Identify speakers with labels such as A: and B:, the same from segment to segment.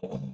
A: Hmm.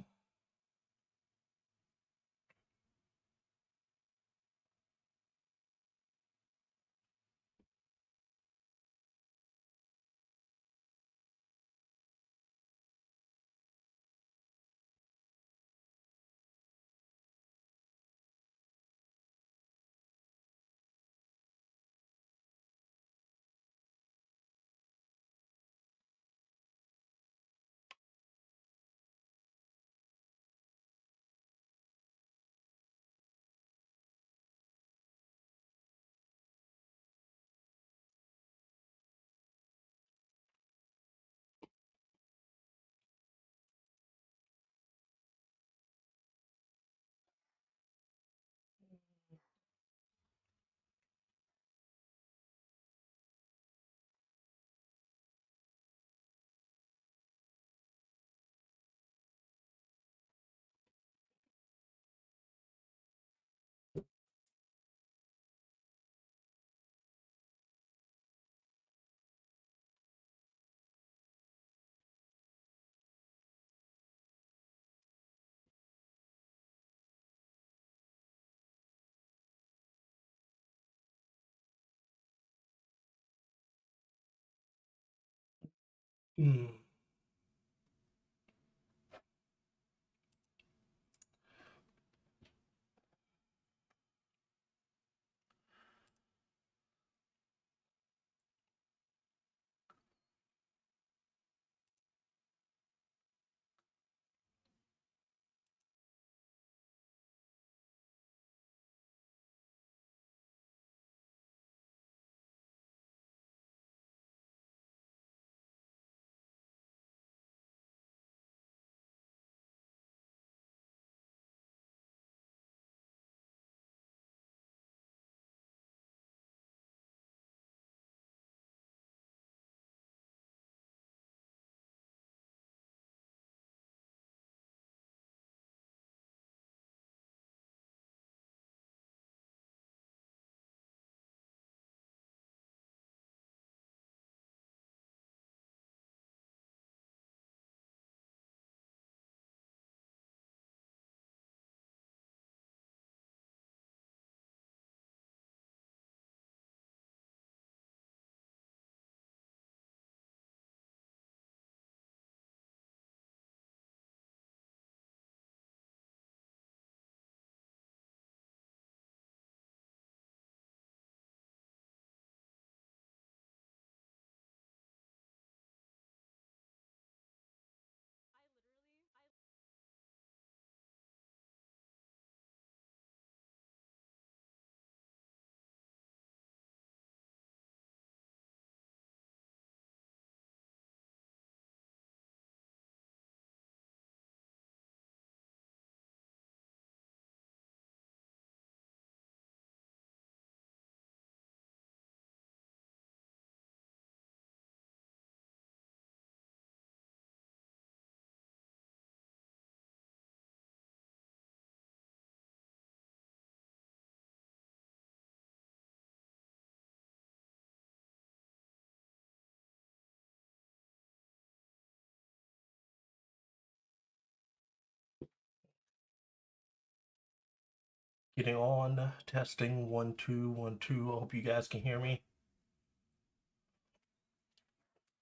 A: Getting on, testing 1 2 1 2. I hope you guys can hear me.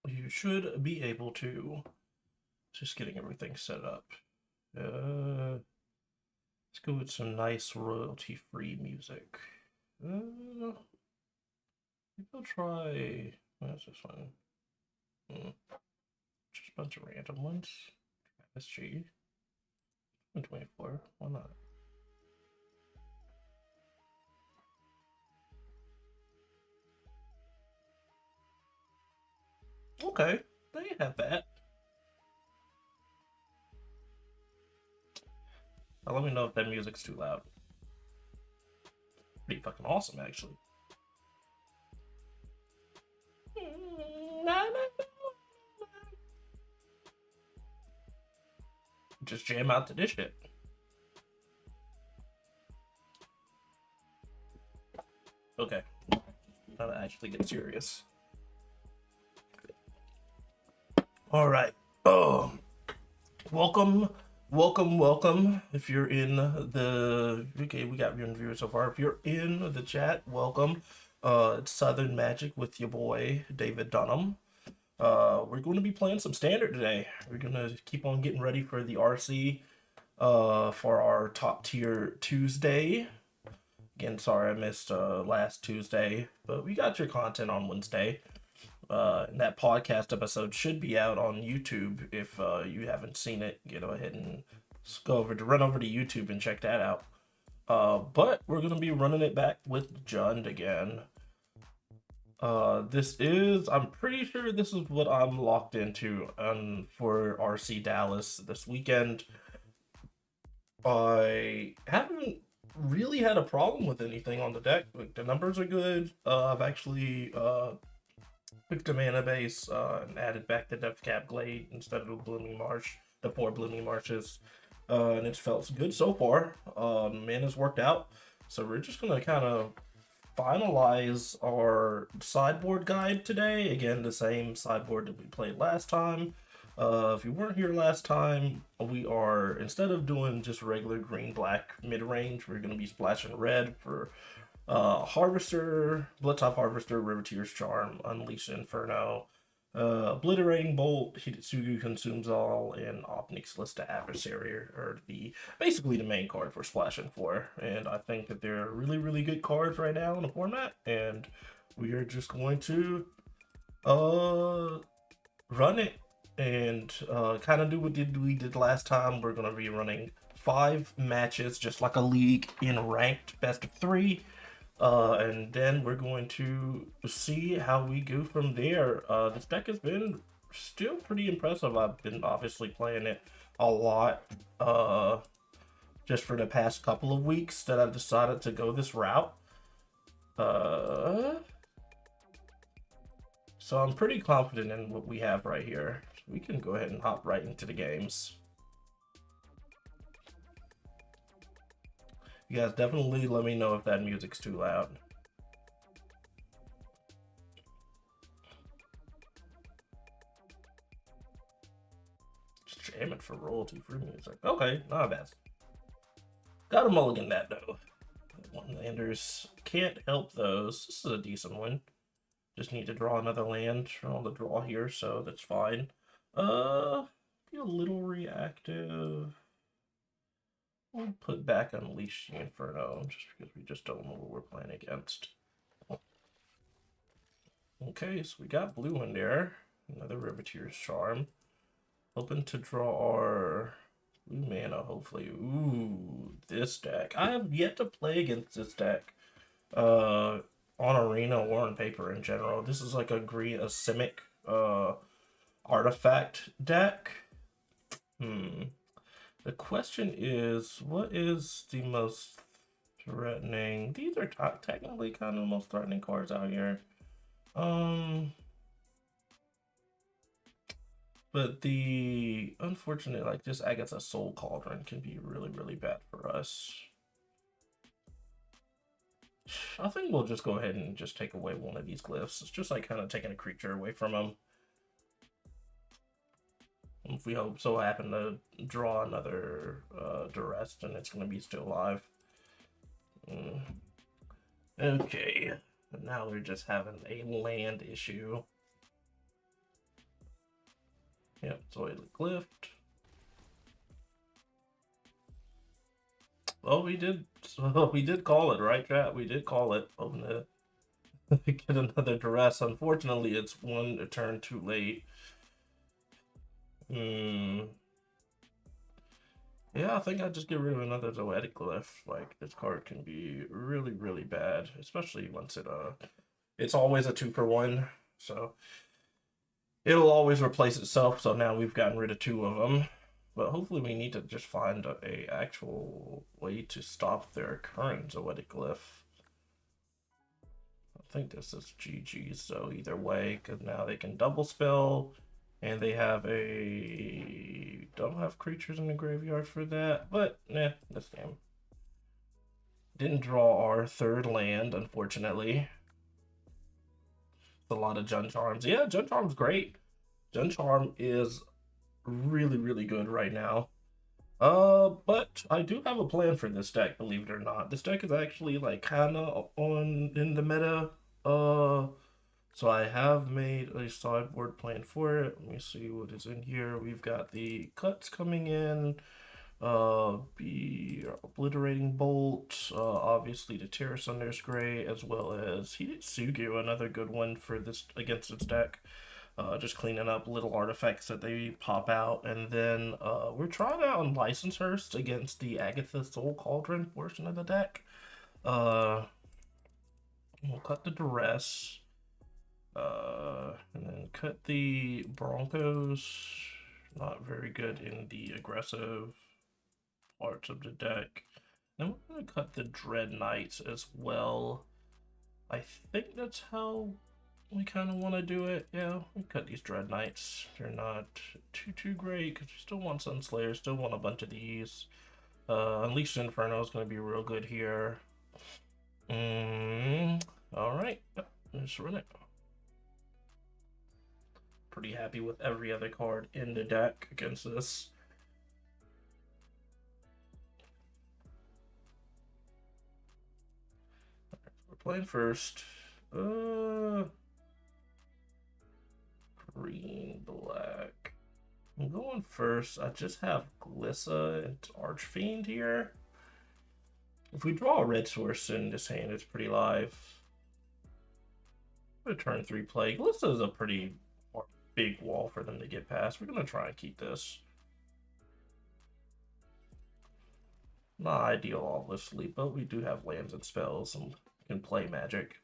A: You should be able to. Just getting everything set up. Let's go with some nice royalty-free music. Maybe I'll try. What's this one? Just a bunch of random ones. SG 124. Why not? Okay, they have that. Now let me know if that music's too loud. Pretty fucking awesome, actually. Just jam out to this shit. Okay, now to actually get serious. All right. Welcome welcome. If you're in the okay, we got your viewers so far. If you're in the chat, welcome. It's Southern Magic with your boy David Dunham. We're going to be playing some standard today. We're gonna keep on getting ready for the RC. For our top tier Tuesday. Again, sorry I missed last Tuesday, but we got your content on Wednesday. And that podcast episode should be out on YouTube. If you haven't seen it, go ahead and run over to YouTube and check that out. But we're gonna be running it back with Jund again. I'm pretty sure this is what I'm locked into for RC Dallas this weekend. I haven't really had a problem with anything on the deck. Like, the numbers are good. I've actually picked a mana base and added back the Depth Cap Glade instead of the Blooming Marsh, the 4 Blooming Marshes. And it's felt good so far. Mana's worked out. So we're just going to kind of finalize our sideboard guide today. Again, the same sideboard that we played last time. If you weren't here last time, we are, instead of doing just regular green-black mid-range, we're going to be splashing red for Harvester, Bloodtop Harvester, Riveteer's Charm, Unleash Inferno, Obliterating Bolt, Hitotsugu Consumes All, and Opnix Lista Adversary are basically the main cards we're splashing for. And I think that they're really, really good cards right now in the format, and we are just going to run it and kind of do what we did last time. We're going to be running 5 matches, just like a league, in ranked best of 3. And then we're going to see how we go from there. This deck has been still pretty impressive. I've been obviously playing it a lot just for the past couple of weeks that I've decided to go this route. So I'm pretty confident in what we have right here. We can go ahead and hop right into the games. You guys definitely let me know if that music's too loud. Just jam it for royalty-free music. Okay, not bad. Got a mulligan that though. One-landers, can't help those. This is a decent one. Just need to draw another land on the draw here, so that's fine. Be a little reactive. We'll put back Unleash the Inferno, just because we just don't know what we're playing against. Okay, so we got blue in there. Another Riveteer's Charm. Hoping to draw our blue mana, hopefully. Ooh, this deck. I have yet to play against this deck. On Arena or on paper in general. This is like a Simic artifact deck. The question is, what is the most threatening? These are technically kind of the most threatening cards out here. But the unfortunate, like this Agatha Soul Cauldron can be really, really bad for us. I think we'll just go ahead and just take away one of these glyphs. It's just like kind of taking a creature away from him. If we so happen to draw another duress, then it's going to be still alive. Okay, and now we're just having a land issue. Yep, Zoidic Glyph. Oh, we did call it, right, chat? We did call it. Hoping to get another duress. Unfortunately, it's one turn too late. Yeah, I think I'd just get rid of another Zoetic Glyph. Like, this card can be really, really bad, especially once it's always a 2-for-1, so it'll always replace itself. So now we've gotten rid of 2 of them, but hopefully we need to just find a actual way to stop their current Zoetic Glyph. I think this is GG, so either way, because now they can double spell. And they don't have creatures in the graveyard for that, but this game. Didn't draw our 3rd land, unfortunately. A lot of Jund Charms. Yeah, Jund Charm's great. Jund Charm is really, really good right now. But I do have a plan for this deck, believe it or not. This deck is actually like kinda on in the meta. Uh, so I have made a sideboard plan for it. Let me see what is in here. We've got the cuts coming in. The Obliterating Bolt, obviously the Terror Sunder's great, as well as Hidetsugu, another good one for this against this deck. Just cleaning up little artifacts that they pop out, and then we're trying out on License Hearst against the Agatha Soul Cauldron portion of the deck. Uh, we'll cut the Duress, and then cut the Broncos. Not very good in the aggressive parts of the deck. Then we're going to cut the Dread Knights as well. I think that's how we kind of want to do it. Yeah, we cut these Dread Knights. They're not too great because we still want Sunslayer, still want a bunch of these. Unleashed Inferno is going to be real good here. All right, let's run it. Pretty happy with every other card in the deck against this. We're playing first. Green, black. I'm going first. I just have Glissa and Archfiend here. If we draw a red source in this hand, it's pretty live. A turn 3 play. Glissa is a pretty big wall for them to get past. We're going to try and keep this. Not ideal, obviously, but we do have lands and spells and can play Magic.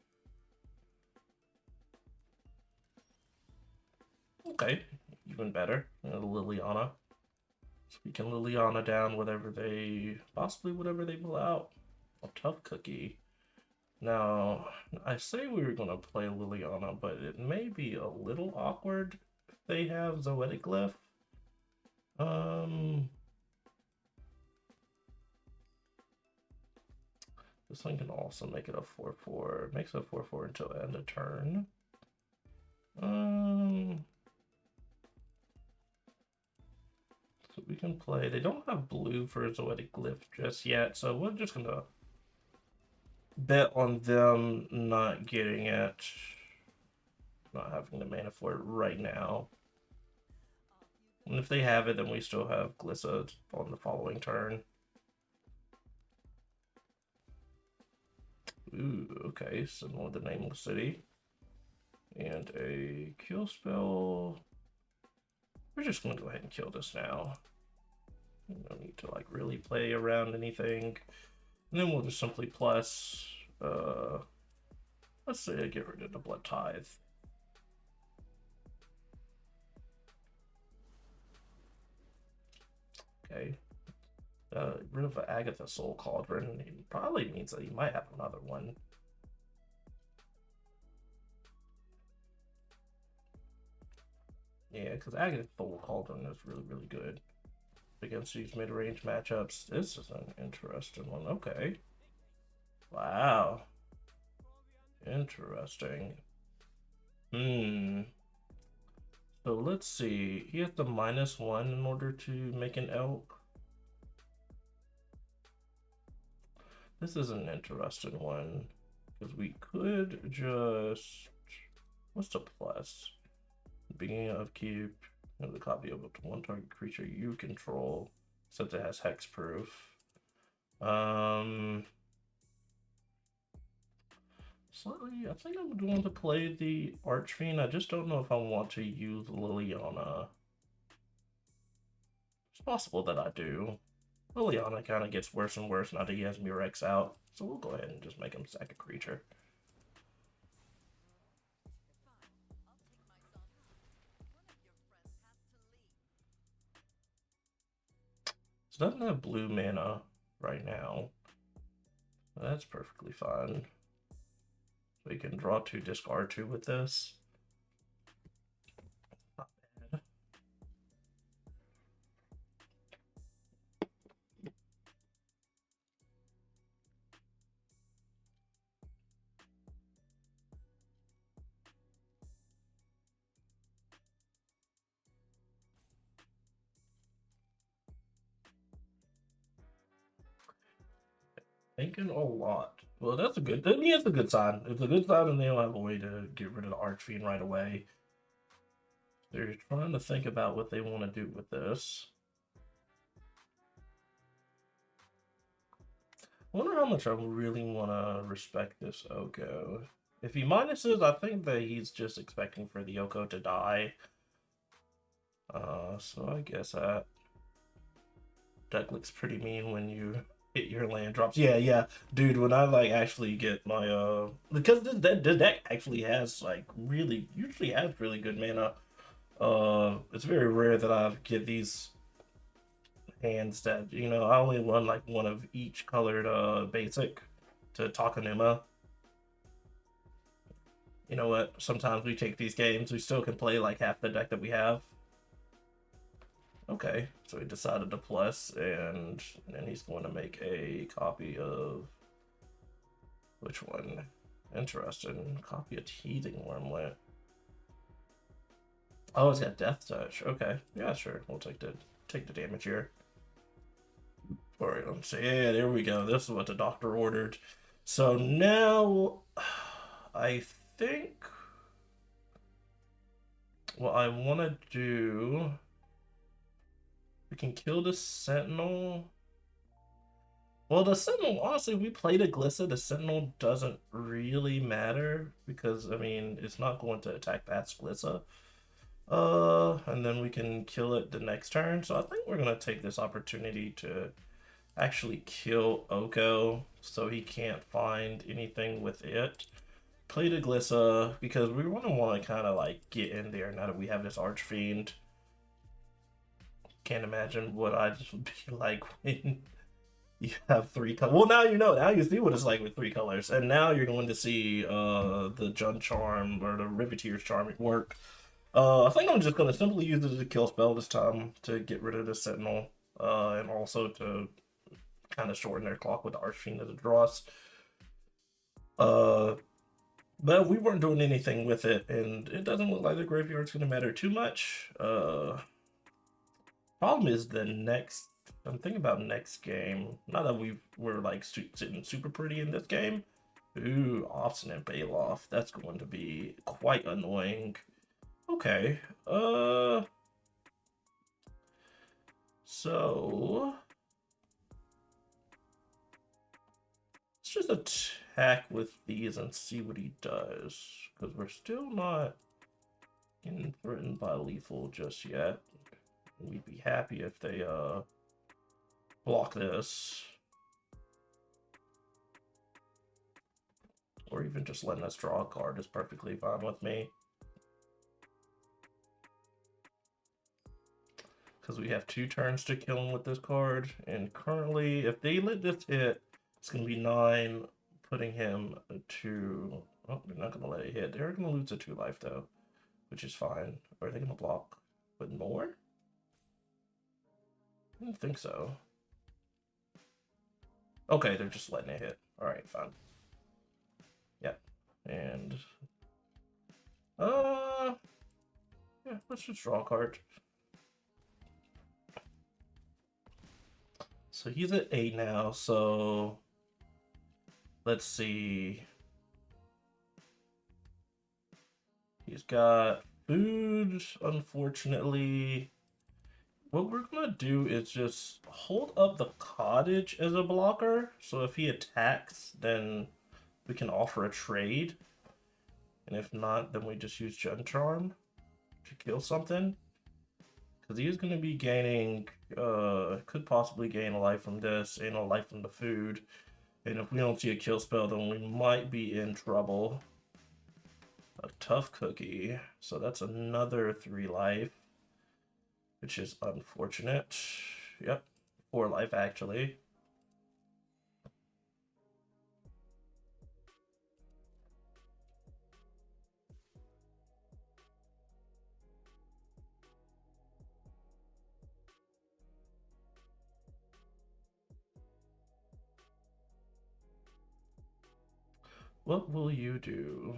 A: Okay, even better. Liliana. So we can Liliana down whatever they, possibly whatever they pull out. A tough cookie. Now, I say we were going to play Liliana, but it may be a little awkward if they have Zoetic Glyph. This one can also make it a 4/4. It makes it a 4/4 until end of turn. So we can play. They don't have blue for Zoetic Glyph just yet, so we're just gonna bet on them not getting it, not having the mana for it right now. And if they have it, then we still have Glissa on the following turn. Ooh, okay, similar to the Nameless City. And a kill spell. We're just gonna go ahead and kill this now. No need to like really play around anything. And then we'll just simply plus, let's say I get rid of the Blood Tithe. Okay. Rid of Agatha Soul Cauldron. It probably means that he might have another one. Yeah, because Agatha Soul Cauldron is really good against these mid-range matchups. This is an interesting one. Okay. Wow. Interesting. So let's see. He has the -1 in order to make an elk. This is an interesting one because we could just, what's the plus? Beginning of keep, the copy of up to one target creature you control, since it has hexproof. Slightly, I think I'm going to play the Archfiend. I just don't know if I want to use Liliana. It's possible that I do. Liliana kind of gets worse and worse now that he has Murex out, so we'll go ahead and just make him sack a creature. So doesn't have blue mana right now. That's perfectly fine. We can draw 2, discard 2 with this. Not bad. Thinking a lot. Well, that's a good. I mean, it's a good sign. It's a good sign, and they don't have a way to get rid of the Archfiend right away. They're trying to think about what they want to do with this. I wonder how much I really want to respect this Oko. If he minuses, I think that he's just expecting for the Oko to die. So I guess that looks pretty mean when you hit your land drops. Yeah, dude. When I like actually get my because this deck actually has like usually has really good mana. It's very rare that I get these hands that I only run like one of each colored basic to Takanuma. You know what? Sometimes we take these games, we still can play like half the deck that we have. Okay, so he decided to plus, and then he's going to make a copy of which one? Interesting. Copy of Teething Wormlet. Oh, it's got Death Touch. Okay, yeah, sure. We'll take the damage here. All right, let's see. Yeah, there we go. This is what the doctor ordered. So now, I think what I want to do, we can kill the Sentinel. Well, the Sentinel, honestly, we played a Glissa. The Sentinel doesn't really matter because, I mean, it's not going to attack Pat's Glissa. And then we can kill it the next turn. So I think we're going to take this opportunity to actually kill Oko so he can't find anything with it. Play the Glissa because we want to kind of like get in there now that we have this Archfiend. Can't imagine what I just would be like when you have 3 colors. Well, now you know. Now you see what it's like with 3 colors. And now you're going to see the Jund Charm or the Riveteer's Charm work. I think I'm just going to simply use it as a kill spell this time to get rid of the Sentinel. And also to kind of shorten their clock with the Archfiend as a Dross. But we weren't doing anything with it, and it doesn't look like the graveyard's going to matter too much. Problem is the next. I'm thinking about next game. Not that we're like sitting super pretty in this game. Ooh, Obstinate Baloth. That's going to be quite annoying. Okay. So let's just attack with these and see what he does, because we're still not getting threatened by lethal just yet. We'd be happy if they block this, or even just letting us draw a card is perfectly fine with me, because we have 2 turns to kill him with this card, and currently if they let this hit, it's gonna be 9, putting him to, oh, they're not gonna let it hit. They're gonna lose a 2 life though, which is fine. Or are they gonna block with more? I don't think so. Okay, they're just letting it hit. Alright, fine. Yep. And yeah, let's just draw a card. So he's at 8 now, so let's see. He's got food, unfortunately. What we're gonna do is just hold up the cottage as a blocker. So if he attacks, then we can offer a trade. And if not, then we just use Jund Charm to kill something. Because he is going to be gaining, could possibly gain a life from this and a life from the food. And if we don't see a kill spell, then we might be in trouble. A tough cookie. So that's another 3 life, which is unfortunate. Yep, 4 life actually. What will you do?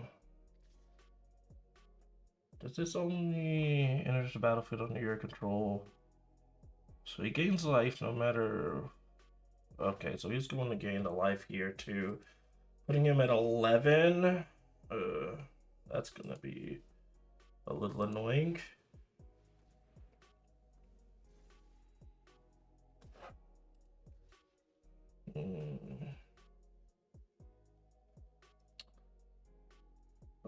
A: Does this only enters the battlefield under your control? So he gains life no matter Okay, so he's going to gain the life here too. Putting him at 11. That's gonna be a little annoying. I'm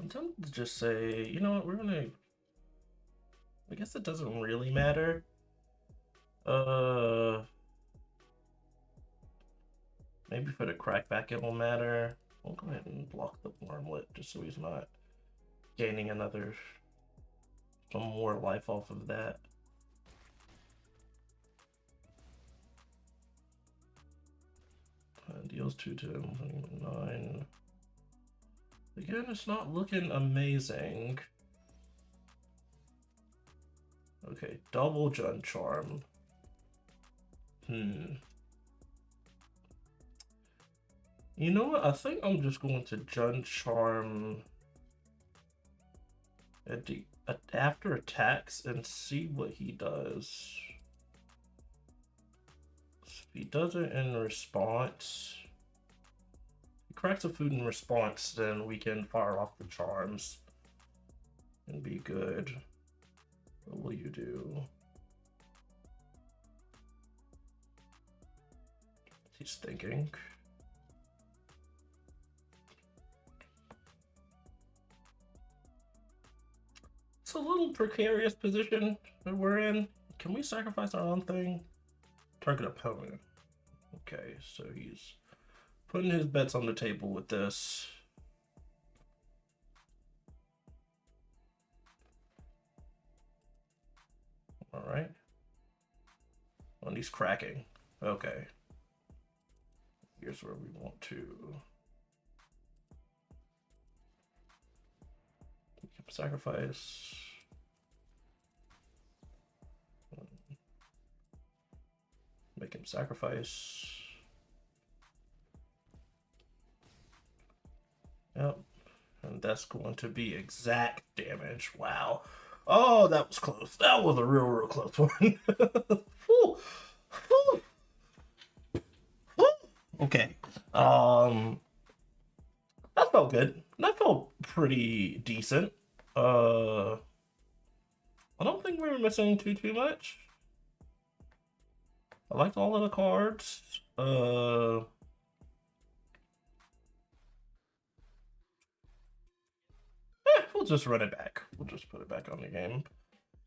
A: tempted to just say, you know what, we're gonna. I guess it doesn't really matter. Maybe for the crackback it will matter. I'll go ahead and block the Wormlet just so he's not gaining some more life off of that. Deals 2 to him, 9. Again, it's not looking amazing. Okay, double Jund Charm. You know what? I think I'm just going to Jund Charm after attacks and see what he does. If he does it in response, he cracks a food in response, then we can fire off the charms and be good. What will you do? He's thinking. It's a little precarious position that we're in. Can we sacrifice our own thing? Target opponent. Okay, so he's putting his bets on the table with this. All right. And he's cracking. Okay. Here's where we want to sacrifice. Make him sacrifice. Yep. And that's going to be exact damage. Wow. Oh, that was close. That was a real close one. Whew. Whew. Whew. Okay. That felt good. That felt pretty decent. I don't think we were missing too much. I liked all of the cards. We'll just run it back. We'll just put it back on the game.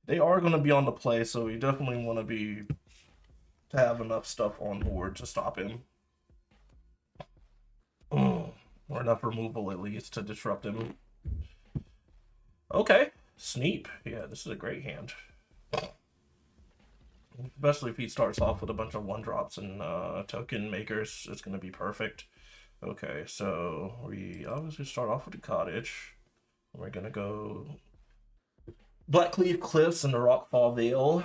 A: They are going to be on the play, so we definitely want to have enough stuff on board to stop him. Or enough removal at least to disrupt him. Okay, Sneep. Yeah, this is a great hand. Especially if he starts off with a bunch of 1-drops and token makers, it's going to be perfect. Okay, so we obviously start off with the cottage. We're going to go Blackleaf Cliffs and the Rockfall Vale.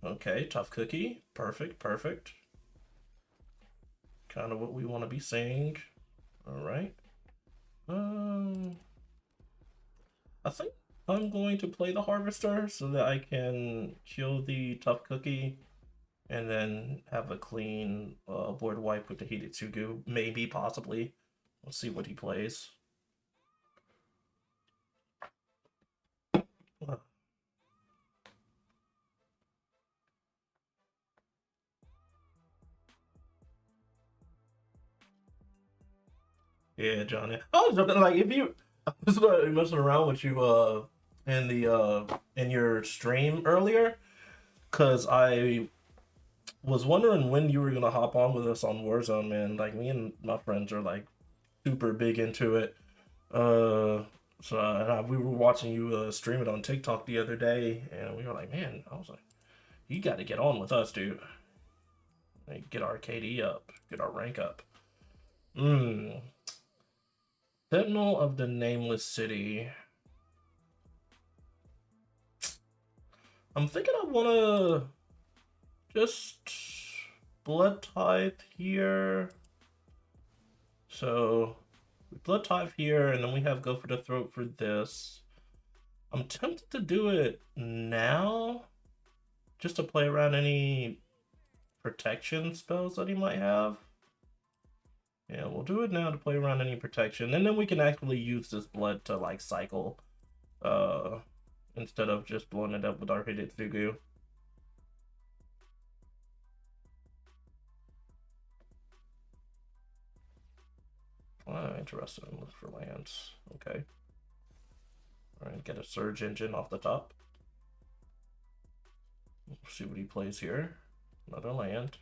A: Okay, Tough Cookie. Perfect, perfect. Kind of what we want to be seeing. All right. I think I'm going to play the Harvester so that I can kill the Tough Cookie and then have a clean board wipe with the Heated Tsugu. Maybe, possibly. Let's see what he plays. Yeah, Johnny. I was joking, like, if you I was messing around with you in your stream earlier, because I was wondering when you were gonna hop on with us on Warzone, man. Like, me and my friends are like super big into it. We were watching you stream it on TikTok the other day, and we were like, man, I was like, you got to get on with us, dude. Like, get our KD up, get our rank up. Sentinel of the Nameless City. I'm thinking I want to just Blood Tithe here. So, Blood Tithe here, and then we have Go for the Throat for this. I'm tempted to do it now, just to play around any protection spells that he might have. Yeah, we'll do it now to play around any protection, and then we can actually use this blood to like cycle, instead of just blowing it up with our Hidetsugu. Interesting. Look for lands. Okay. Alright, get a Surge Engine off the top. We'll see what he plays here. Another land.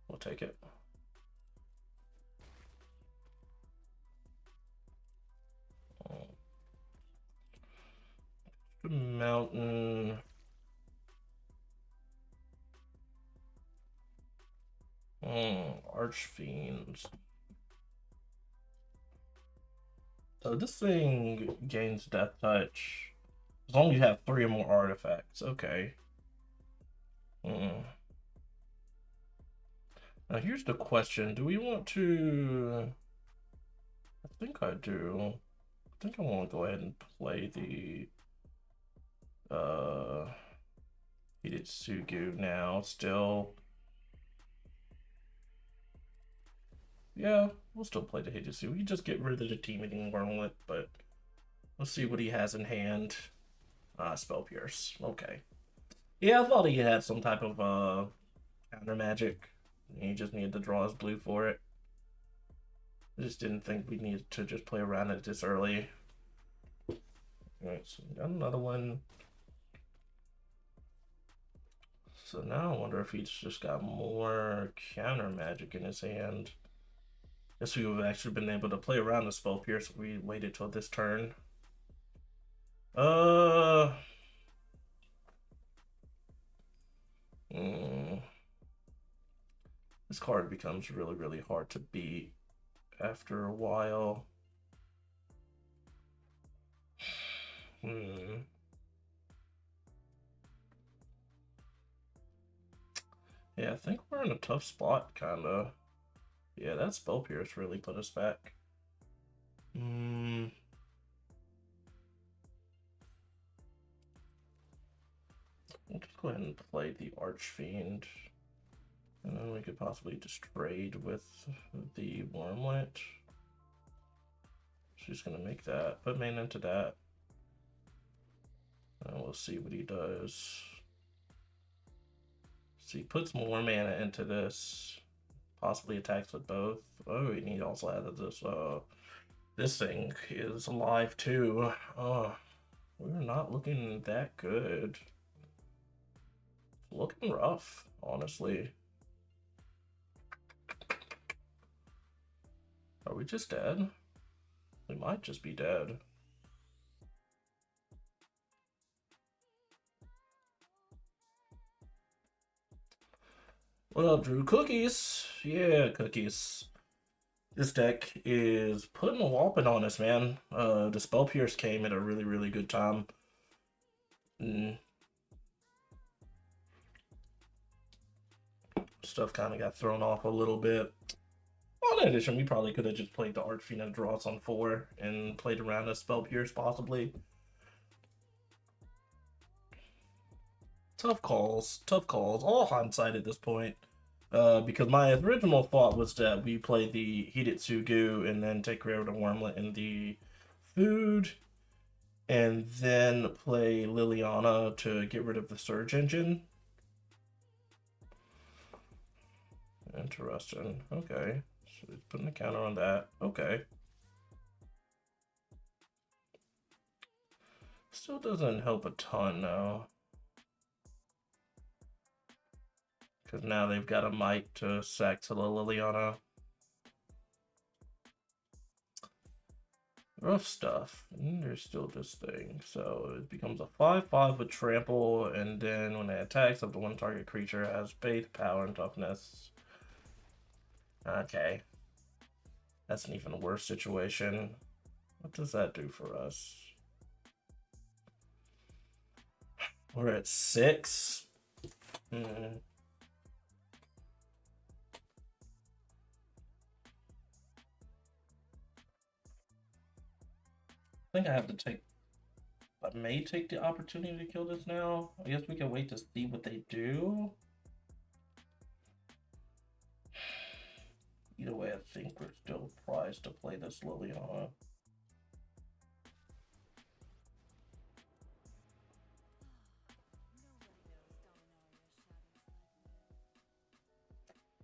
A: We'll take it. Mountain. Archfiends. So this thing gains Death Touch as long as you have 3 or more artifacts. Okay. Now here's the question. Do we want to... I think I do. I think I want to go ahead and play the Hidetsugu now still. Yeah, we'll still play the Hidetsugu. We just get rid of the team-eating Wormlet, but let's see what he has in hand. Spell Pierce. Okay. Yeah, I thought he had some type of counter magic. He just needed to draw his blue for it. I just didn't think we needed to just play around it this early. Alright, so we got another one. So now I wonder if he's just got more counter magic in his hand. Guess we would have actually been able to play around the Spell Pierce if we waited till this turn. This card becomes really, really hard to beat after a while. Yeah, I think we're in a tough spot, kinda. Yeah, that Spell Pierce really put us back. We'll just go ahead and play the Archfiend. And then we could possibly just trade with the Wormlet. She's gonna make that, put mana into that. And we'll see what he does. So he puts more mana into this. Possibly attacks with both. Oh, and he also added this. This thing is alive too. Oh, we're not looking that good. Looking rough, honestly. Are we just dead? We might just be dead. What up, Drew? Cookies? Yeah, cookies. This deck is putting a whopping on us, man. The Spell Pierce came at a really, really good time. Stuff kind of got thrown off a little bit. Well, in addition, we probably could have just played the Archfiend and draws on 4 and played around a Spell Pierce, possibly. Tough calls. Tough calls. All hindsight at this point. Because my original thought was that we play the Hidetsugu and then take care of the Wormlet and the food, and then play Liliana to get rid of the Surge Engine. Interesting. Okay. So he's putting a counter on that. Okay. Still doesn't help a ton, though. Because now they've got a might to sack to the Liliana. Rough stuff. And there's still this thing. So it becomes a 5/5 with trample, and then when it attacks, up to one target creature has faith, power, and toughness. Okay. That's an even worse situation. What does that do for us? We're at 6. I think I have to take my I may take the opportunity to kill this now. I guess we can wait to see what they do. Either way, I think we're still prized to play this Liliana.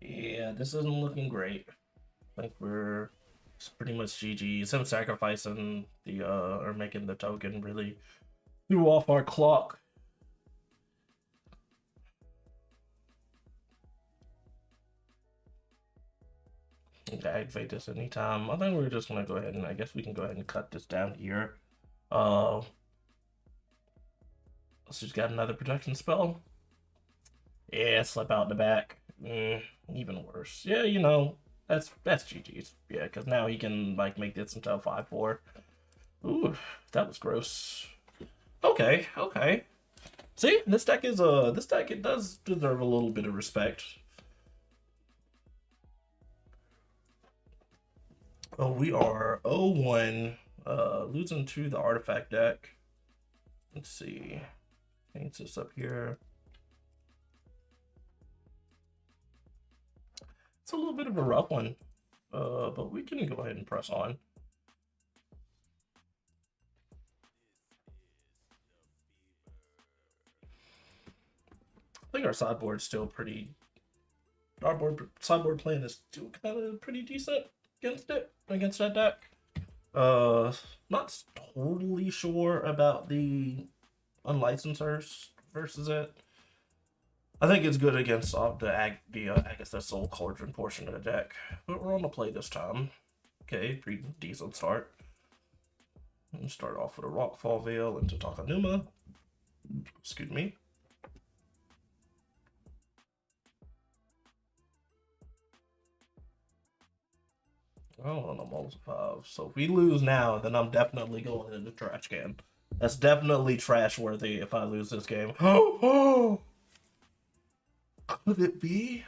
A: Yeah, this isn't looking great. I think it's pretty much GG's. Him sacrificing the or making the token really threw off our clock. Activate this anytime. I think we're just gonna go ahead and I guess we can go ahead and cut this down here. Let's just got another protection spell. Yeah, slip out the back. Even worse. Yeah, you know, that's GG's. Yeah, because now he can like make this into a 5/4. Ooh, that was gross. Okay. See, this deck it does deserve a little bit of respect. Oh, we are 0-1, losing to the artifact deck. Let's see. Change this up here. It's a little bit of a rough one, but we can go ahead and press on. I think our sideboard's still pretty. Our sideboard plan is still kind of pretty decent against that deck. Not totally sure about the unlicensers versus it. I think it's good against I guess the Soul Cauldron portion of the deck, but we're on the play this time. Okay, pretty decent start. And start off with a Rockfall Veil into Takanuma. Excuse me. Oh, and I'm almost 5. So if we lose now, then I'm definitely going in the trash can. That's definitely trash worthy if I lose this game. Oh! Could it be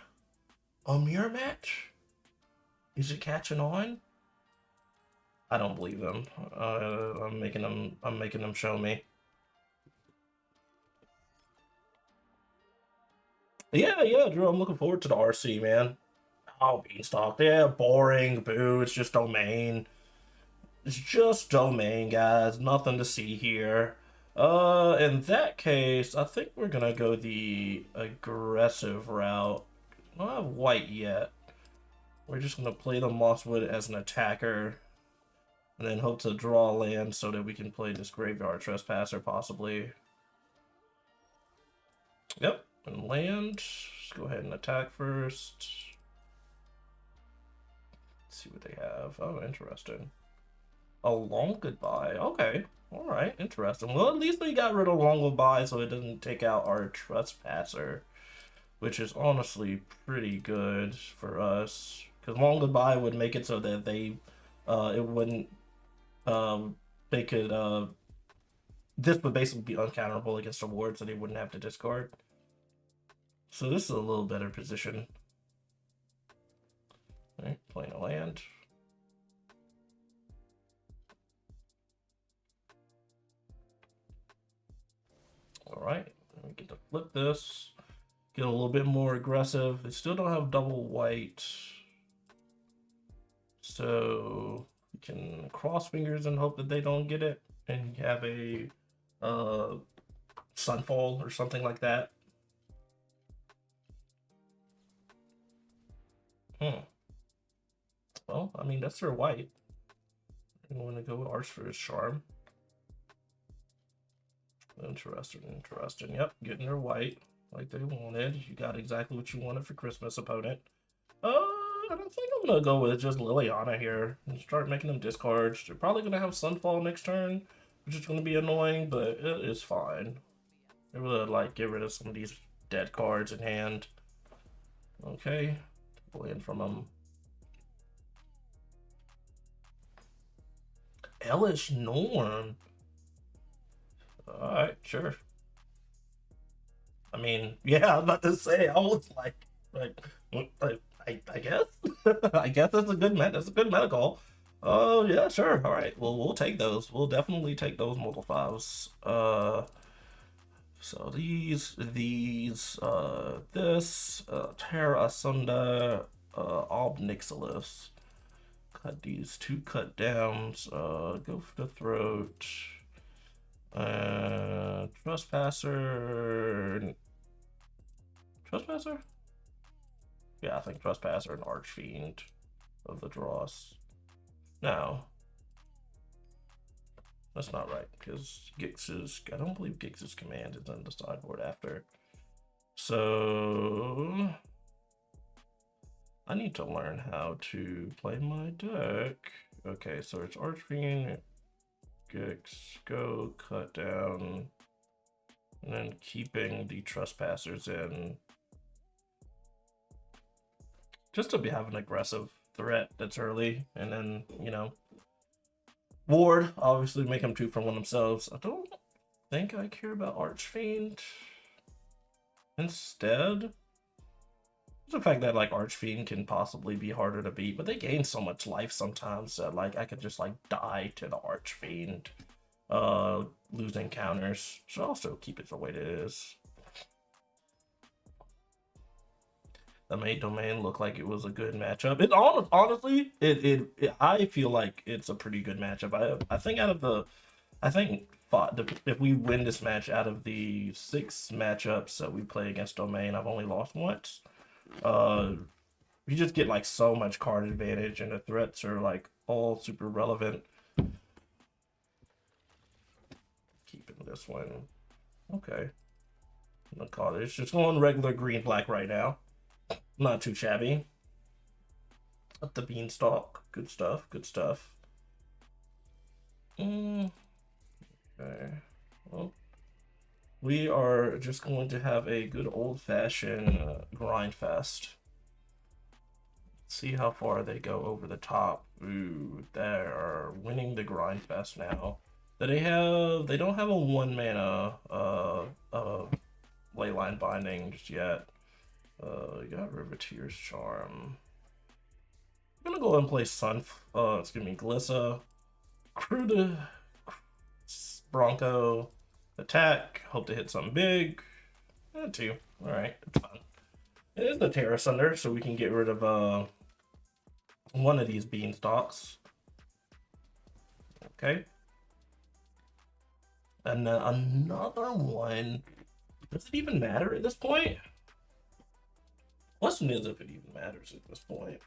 A: a mirror match? Is it catching on? I don't believe them. I'm making them show me. Yeah, Drew. I'm looking forward to the RC, man. Oh, Beanstalk. Yeah, boring. Boo. It's just domain. It's just domain, guys. Nothing to see here. In that case, I think we're gonna go the aggressive route. I don't have white yet. We're just gonna play the Mosswood as an attacker, and then hope to draw land so that we can play this Graveyard Trespasser possibly. Yep, and land. Just go ahead and attack first. Let's see what they have. Oh, interesting. A long goodbye. Okay. Alright, interesting. Well, at least we got rid of long goodbye so it doesn't take out our Trespasser, which is honestly pretty good for us. Because long goodbye would make it so that they this would basically be uncounterable against a ward, so they wouldn't have to discard. So this is a little better position. Alright, playing a land. Alright, we get to flip this. Get a little bit more aggressive. They still don't have double white. So we can cross fingers and hope that they don't get it. And have a Sunfall or something like that. Well, I mean, that's their white. I'm going to go with Arch for his charm. Interesting. Yep, getting their white like they wanted. You got exactly what you wanted for Christmas, opponent. I don't think I'm gonna go with just Liliana here and start making them discards. They're probably gonna have Sunfall next turn, which is gonna be annoying, but it is fine. They're gonna like get rid of some of these dead cards in hand. Okay, land from them. Elish Norn. Alright, sure. I mean, yeah, I was about to say, I was like I guess. I guess that's a good meta call. Oh yeah, sure. All right. Well, we'll take those. We'll definitely take those multiple fives. So this, Terra Asunda, Obnixilis. Cut these two cut downs. Go for the throat. Trespasser. Trespasser? Yeah, I think Trespasser and Archfiend of the draws. No, that's not right, because Gix's, I don't believe Gix's command is on the sideboard after. So I need to learn how to play my deck. Okay, so it's Archfiend, Gix, go, cut down, and then keeping the Trespassers in. Just to have an aggressive threat that's early, and then, you know, ward, obviously make them 2 for 1 themselves. I don't think I care about Archfiend. Instead, the fact that like Archfiend can possibly be harder to beat, but they gain so much life sometimes that like I could just like die to the Archfiend, losing counters. So I'll still keep it the way it is. The main domain looked like it was a good matchup. It honestly, I feel like it's a pretty good matchup. I think out of the, I think if we win this match out of the 6 matchups that we play against domain, I've only lost once. You just get like so much card advantage, and the threats are like all super relevant. Keeping this one, okay. The card is just going regular green black right now. Not too shabby. Up the beanstalk. Good stuff. Good stuff. Okay. Well, we are just going to have a good old-fashioned grind fest. See how far they go over the top. Ooh, they are winning the grind fest now. They don't have a 1 mana Leyline Binding just yet. You got Riveteer's Charm. I'm gonna go ahead and play Glissa. Cruda Bronco. Attack. Hope to hit something big. 2. Alright, it's fine. It is the Terra Sunder, so we can get rid of one of these beanstalks. Okay. And then another one. Does it even matter at this point? Question is if it even matters at this point.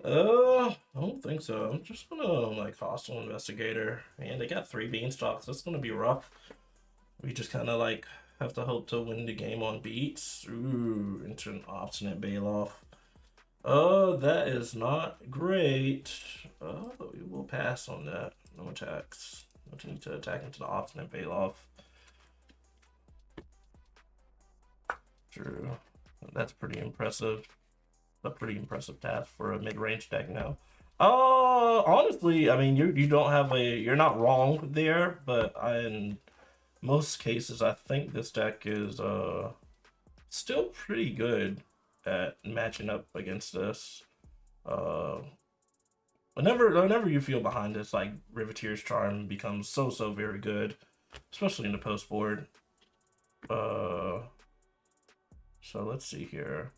A: I don't think so. I'm just gonna like Hostile Investigator, and they got 3 beanstalks. That's gonna be rough. We just kind of like have to hope to win the game on beats. Ooh, into an Obstinate Bailoff. That is not great. We will pass on that. No attacks. No need to attack into the Obstinate Bailoff. True. That's pretty impressive. A pretty impressive task for a mid-range deck now. Honestly, I mean, you don't have you're not wrong there, but in most cases, I think this deck is still pretty good at matching up against this. Whenever you feel behind this, like Riveteer's Charm becomes so very good, especially in the post board. So let's see here.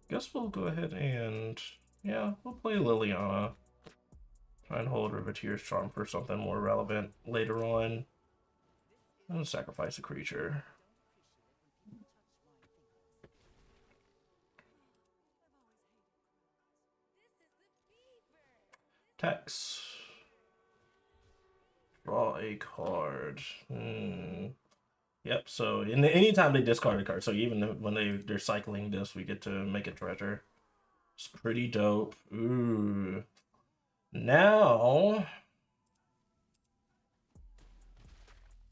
A: Guess we'll go ahead and we'll play Liliana. Try and hold Riveteer's Charm for something more relevant later on. And sacrifice a creature. Text. Draw a card. Yep, so anytime they discard a card, so even when they're cycling this, we get to make a treasure. It's pretty dope. Ooh. Now,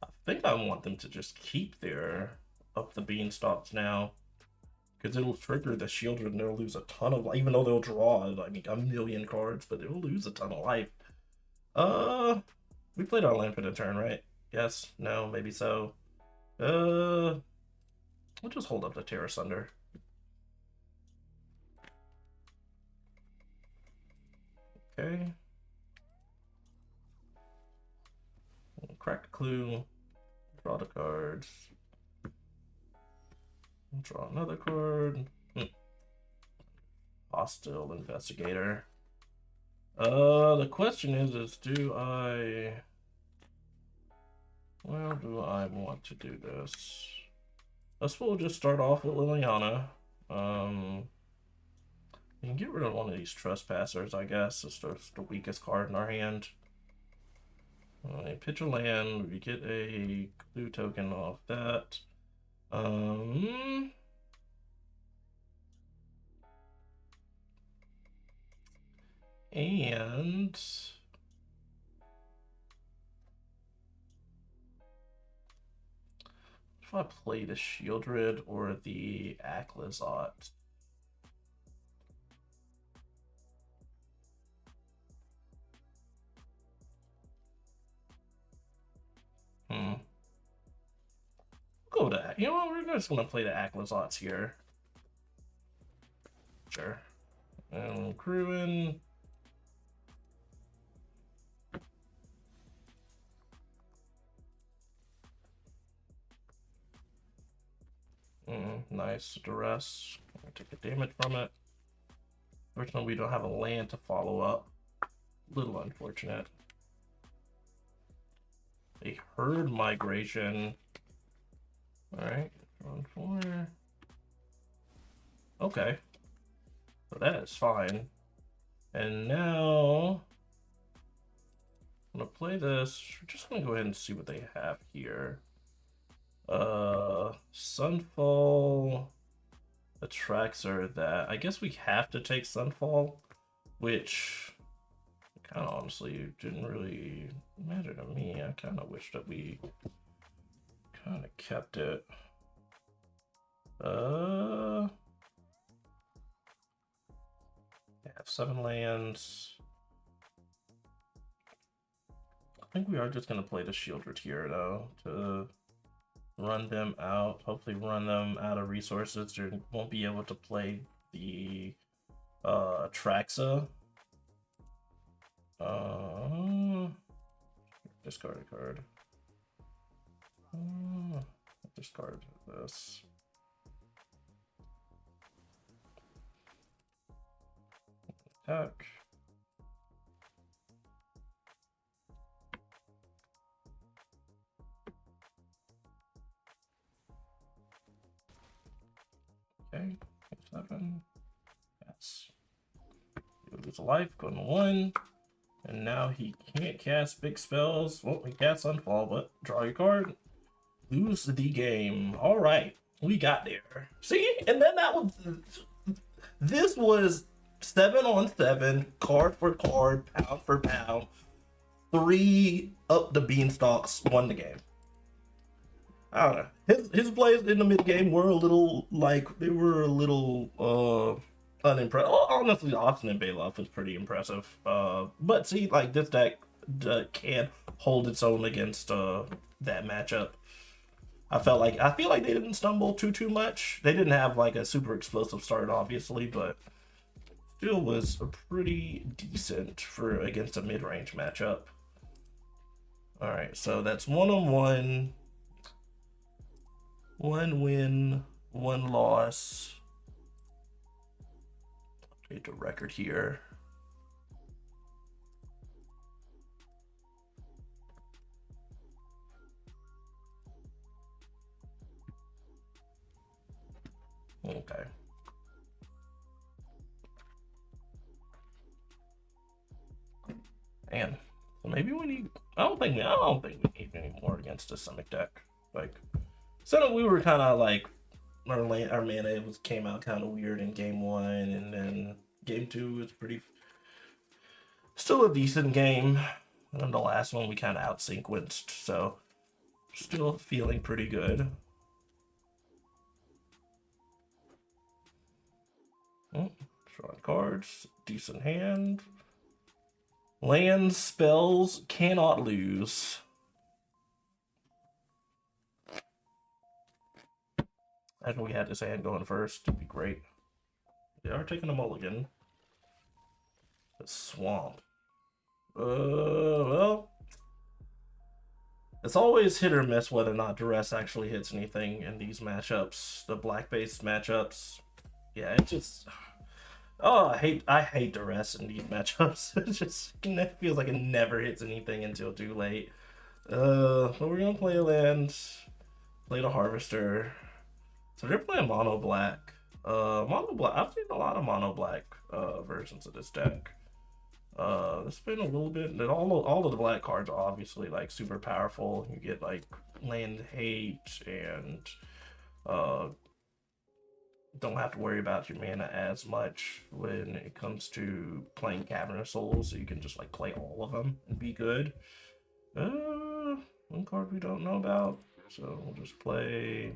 A: I think I want them to just keep their up the beanstalks now, because it'll trigger the shield and they'll lose a ton of life, even though they'll draw, I mean, a million cards, but they'll lose a ton of life. We played our land for the turn, right? Yes, no, maybe so. We'll just hold up the Terra Sunder. Okay. Crack the clue. Draw the cards. Draw another card. Hostile investigator. The question is do I want to do this? Let's we'll just start off with Liliana. We can get rid of one of these trespassers, I guess. It's the weakest card in our hand. Pitch a land, we get a clue token off that. And if I play the Shieldred or the Aclazot. Go to that. You know what? We're just gonna play the Aclazots here. Sure. And crewing. Nice duress. Take the damage from it. Fortunately, we don't have a land to follow up. Little unfortunate. A herd migration. Alright, on 4. Okay. So that is fine. And now I'm gonna play this. We're just gonna go ahead and see what they have here. Sunfall attracts her that. I guess we have to take Sunfall, which kind of honestly didn't really matter to me. I kind of wish that we kind of kept it. Have 7 lands. I think we are just gonna play the Shieldred here though to run them out. Hopefully run them out of resources. They won't be able to play the Traxa. Discard a card. Discard this. Attack. Okay, 7. Yes. He lose a life, go to 1. And now he can't cast big spells. Well, he casts Sunfall, but draw your card. Lose the game. Alright, we got there. See? And then that was... This was 7-on-7, card for card, pound for pound. 3 up the beanstalks won the game. I don't know. His plays in the mid game were a little unimpressive. Well, honestly, Austin and Bailoff was pretty impressive. But see, like this deck can hold its own against that matchup. I feel like they didn't stumble too much. They didn't have like a super explosive start, obviously, but still was pretty decent for against a mid-range matchup. All right, so that's 1-on-1. 1 win, 1 loss. Update the record here. Okay. Man, so maybe we need. I don't think we need any more against the Simic deck. Like, so we were kind of like our mana came out kind of weird in game 1, and then game 2 was still a decent game. And then the last one we kind of out-sequenced, so still feeling pretty good. Drawing cards, decent hand. Land spells cannot lose. Imagine we had this hand going first. It'd be great. They are taking a mulligan. The swamp. Well, it's always hit or miss whether or not duress actually hits anything in these matchups. The black-based matchups. Yeah, it just. Oh, I hate duress in these matchups. It feels like it never hits anything until too late. But we're gonna play a land. Play the harvester. So they're playing mono black. Mono black. I've seen a lot of mono black versions of this deck. It's been a little bit. And all of the black cards are obviously like super powerful. You get like land hate and don't have to worry about your mana as much when it comes to playing Cavern Souls. So you can just like play all of them and be good. One card we don't know about. So we'll just play.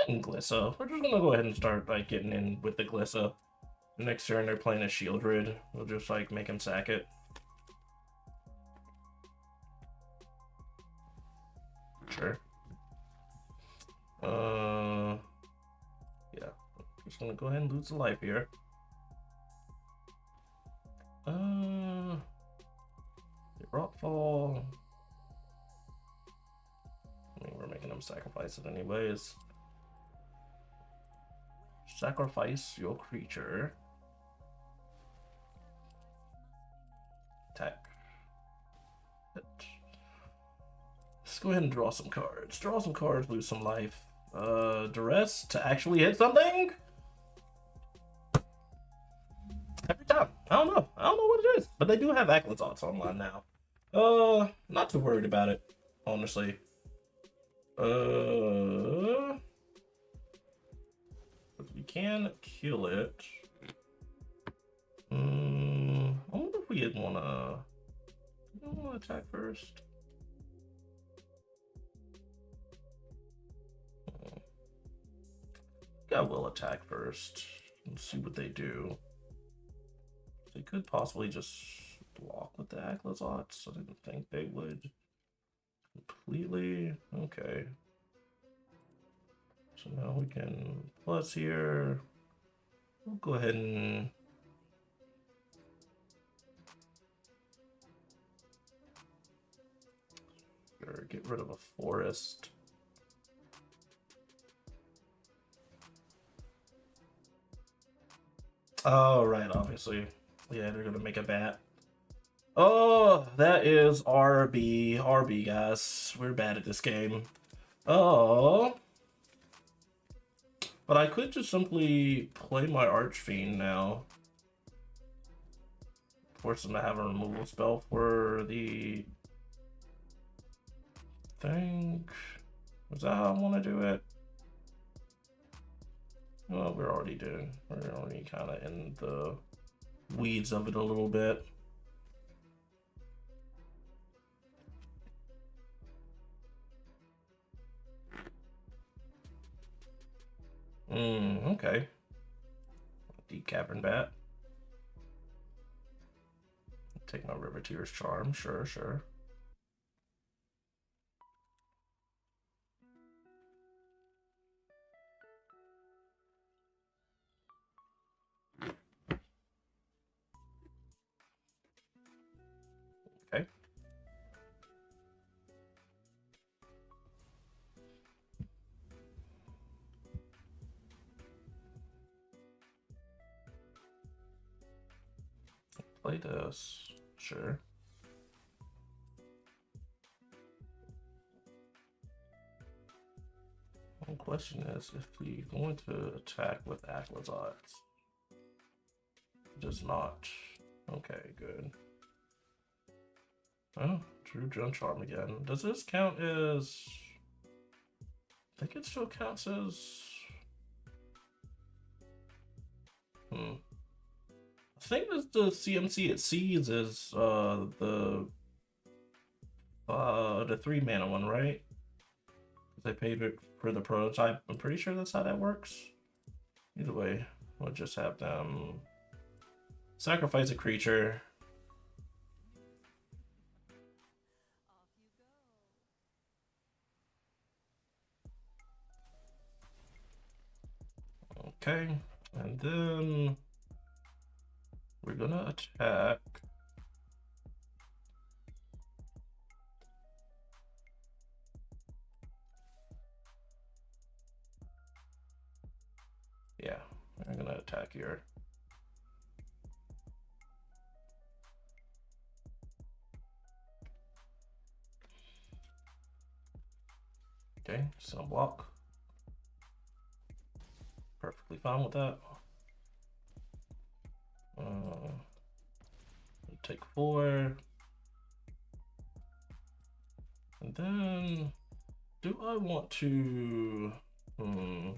A: And Glissa. We're just gonna go ahead and start like getting in with the Glissa. The next turn they're playing a Shieldred. We'll just like make him sack it. Sure. Yeah. Just gonna go ahead and lose the life here. Rockfall. I mean, we're making him sacrifice it anyways. Sacrifice your creature. Attack. Let's go ahead and draw some cards. Draw some cards, lose some life. Duress to actually hit something? Every time. I don't know what it is. But they do have Aclazotz online now. Not too worried about it, honestly. We can kill it. I wonder if we wanna attack first. I will attack first and see what they do. They could possibly just block with the Aclazotz. I didn't think they would completely. Okay. So now we can plus here. We'll go ahead and get rid of a forest. Oh, right, obviously. Yeah, they're gonna make a bat. Oh, that is RB. RB, guys. We're bad at this game. Oh. But I could just simply play my Archfiend now. Force them to have a removal spell for the thing. Is that how I want to do it? Well, we're already kind of in the weeds of it a little bit. Okay. Deep Cavern Bat. Take my Riveteer's Charm, sure. Okay. Play this, sure. One question is if we going to attack with Aclazotz. It does not. Okay, good. Oh, True Junk Charm again. Does this count as... I think it still counts as... I think that's the CMC it sees is the 3 mana one, right? They paid it for the prototype. I'm pretty sure that's how that works. Either way, we'll just have them sacrifice a creature. Okay, and then we're gonna attack. Yeah, we're gonna attack here. Okay, sun block. Perfectly fine with that. Take 4. And then, do I want to... I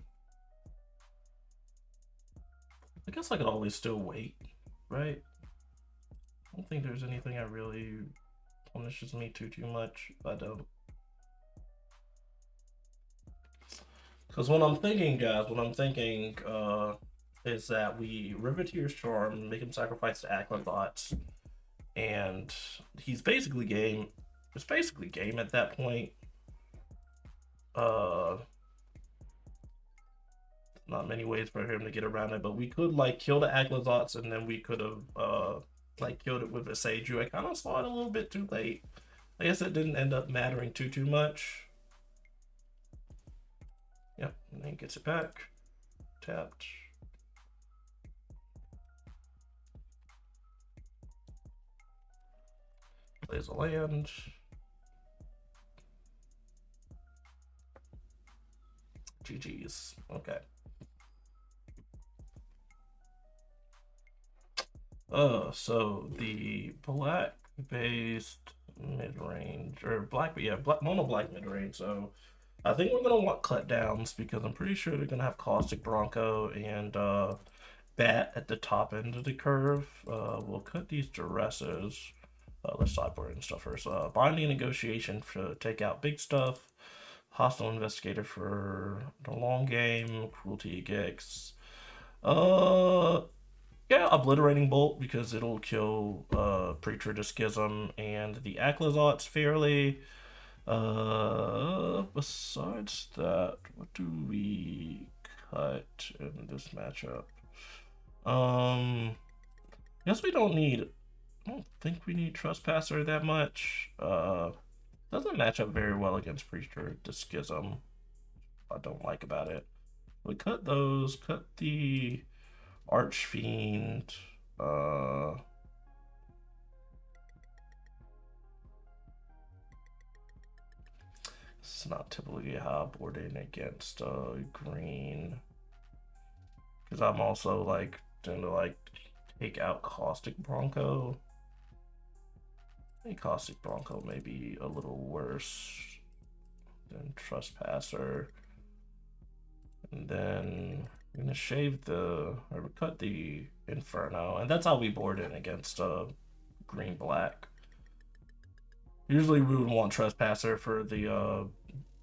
A: guess I could always still wait, right? I don't think there's anything that really punishes me too much if I don't. Because what I'm thinking, guys, is that we Riveteer's Charm, make him sacrifice to Aklenbots, and he's basically game. It's basically game at that point. Not many ways for him to get around it, but we could like kill the Aklenbots, and then we could have like killed it with a Seiju. I kind of saw it a little bit too late. I guess it didn't end up mattering too much. Yep, and then he gets it back. Tapped. Plays a land. GG's. Okay. So the black-based mid-range, or mono black mid-range. So I think we're gonna want cut downs because I'm pretty sure they're gonna have Caustic Bronco and Bat at the top end of the curve. We'll cut these Duresses. Let's sideboard and stuff first. Binding Negotiation to take out big stuff. Hostile Investigator for the long game. Cruelty Gex. Yeah, Obliterating Bolt because it'll kill Preacher to Schism and the Aklenbots fairly. Besides that, what do we cut in this matchup? Guess we don't need. I don't think we need Trespasser that much. Doesn't match up very well against Preacher to Schism. I don't like about it. We cut those. Cut the Archfiend. This is not typically how I board in against green. Because I'm also like trying to like take out Caustic Bronco. I think Caustic Bronco may be a little worse than Trespasser. And then I'm gonna cut the Inferno, and that's how we board in against green black. Usually we would want Trespasser for the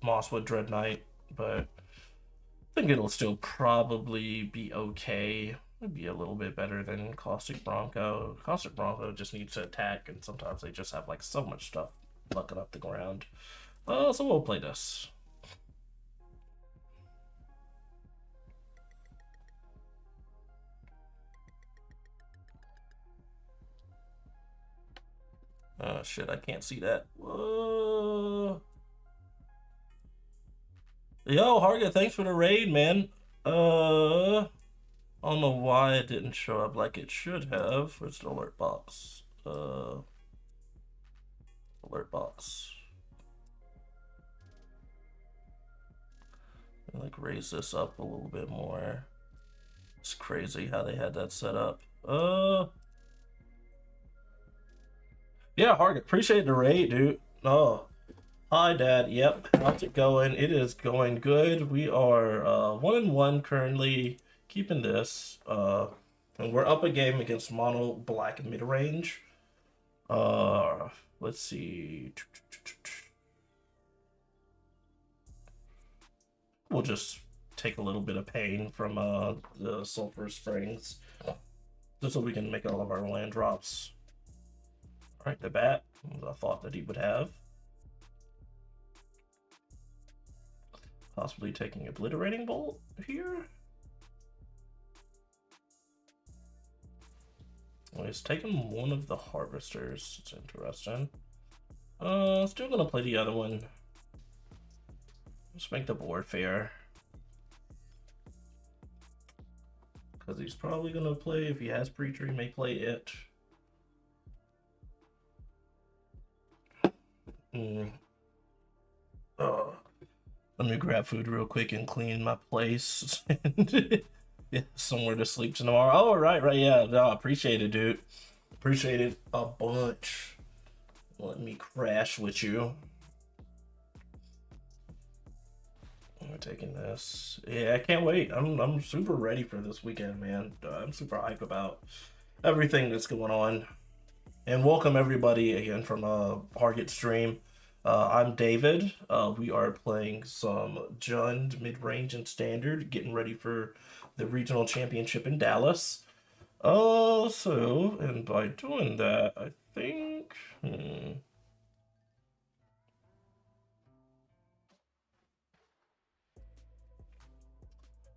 A: Mosswood Dread Knight, but I think it'll still probably be okay. It'd be a little bit better than Caustic Bronco. Caustic Bronco just needs to attack, and sometimes they just have like so much stuff bucking up the ground. So we'll play this. Shit, I can't see that. Whoa. Yo, Harga, thanks for the raid, man. I don't know why it didn't show up like it should have. Where's the alert box? Alert box. Like raise this up a little bit more. It's crazy how they had that set up. Yeah, Harga, appreciate the raid, dude. Oh, hi, Dad. Yep, how's it going? It is going good. We are 1-1 currently, keeping this. And we're up a game against mono black mid range. Let's see. We'll just take a little bit of pain from the Sulphur Springs, just so we can make all of our land drops. All right, the Bat. I thought that he would have. Possibly taking Obliterating Bolt here. he's taking one of the harvesters. It's interesting. Still gonna play the other one. Let's make the board fair. Because he's probably gonna play, if he has Preacher, he may play it. Let me grab food real quick and clean my place. Yeah, somewhere to sleep tomorrow. Oh, right, yeah. No, appreciate it, dude. Appreciate it a bunch. Let me crash with you. We're taking this. Yeah, I can't wait. I'm super ready for this weekend, man. I'm super hyped about everything that's going on. And welcome everybody again from Target Stream. I'm David. We are playing some Jund mid-range and standard, getting ready for the regional championship in Dallas. And by doing that, I think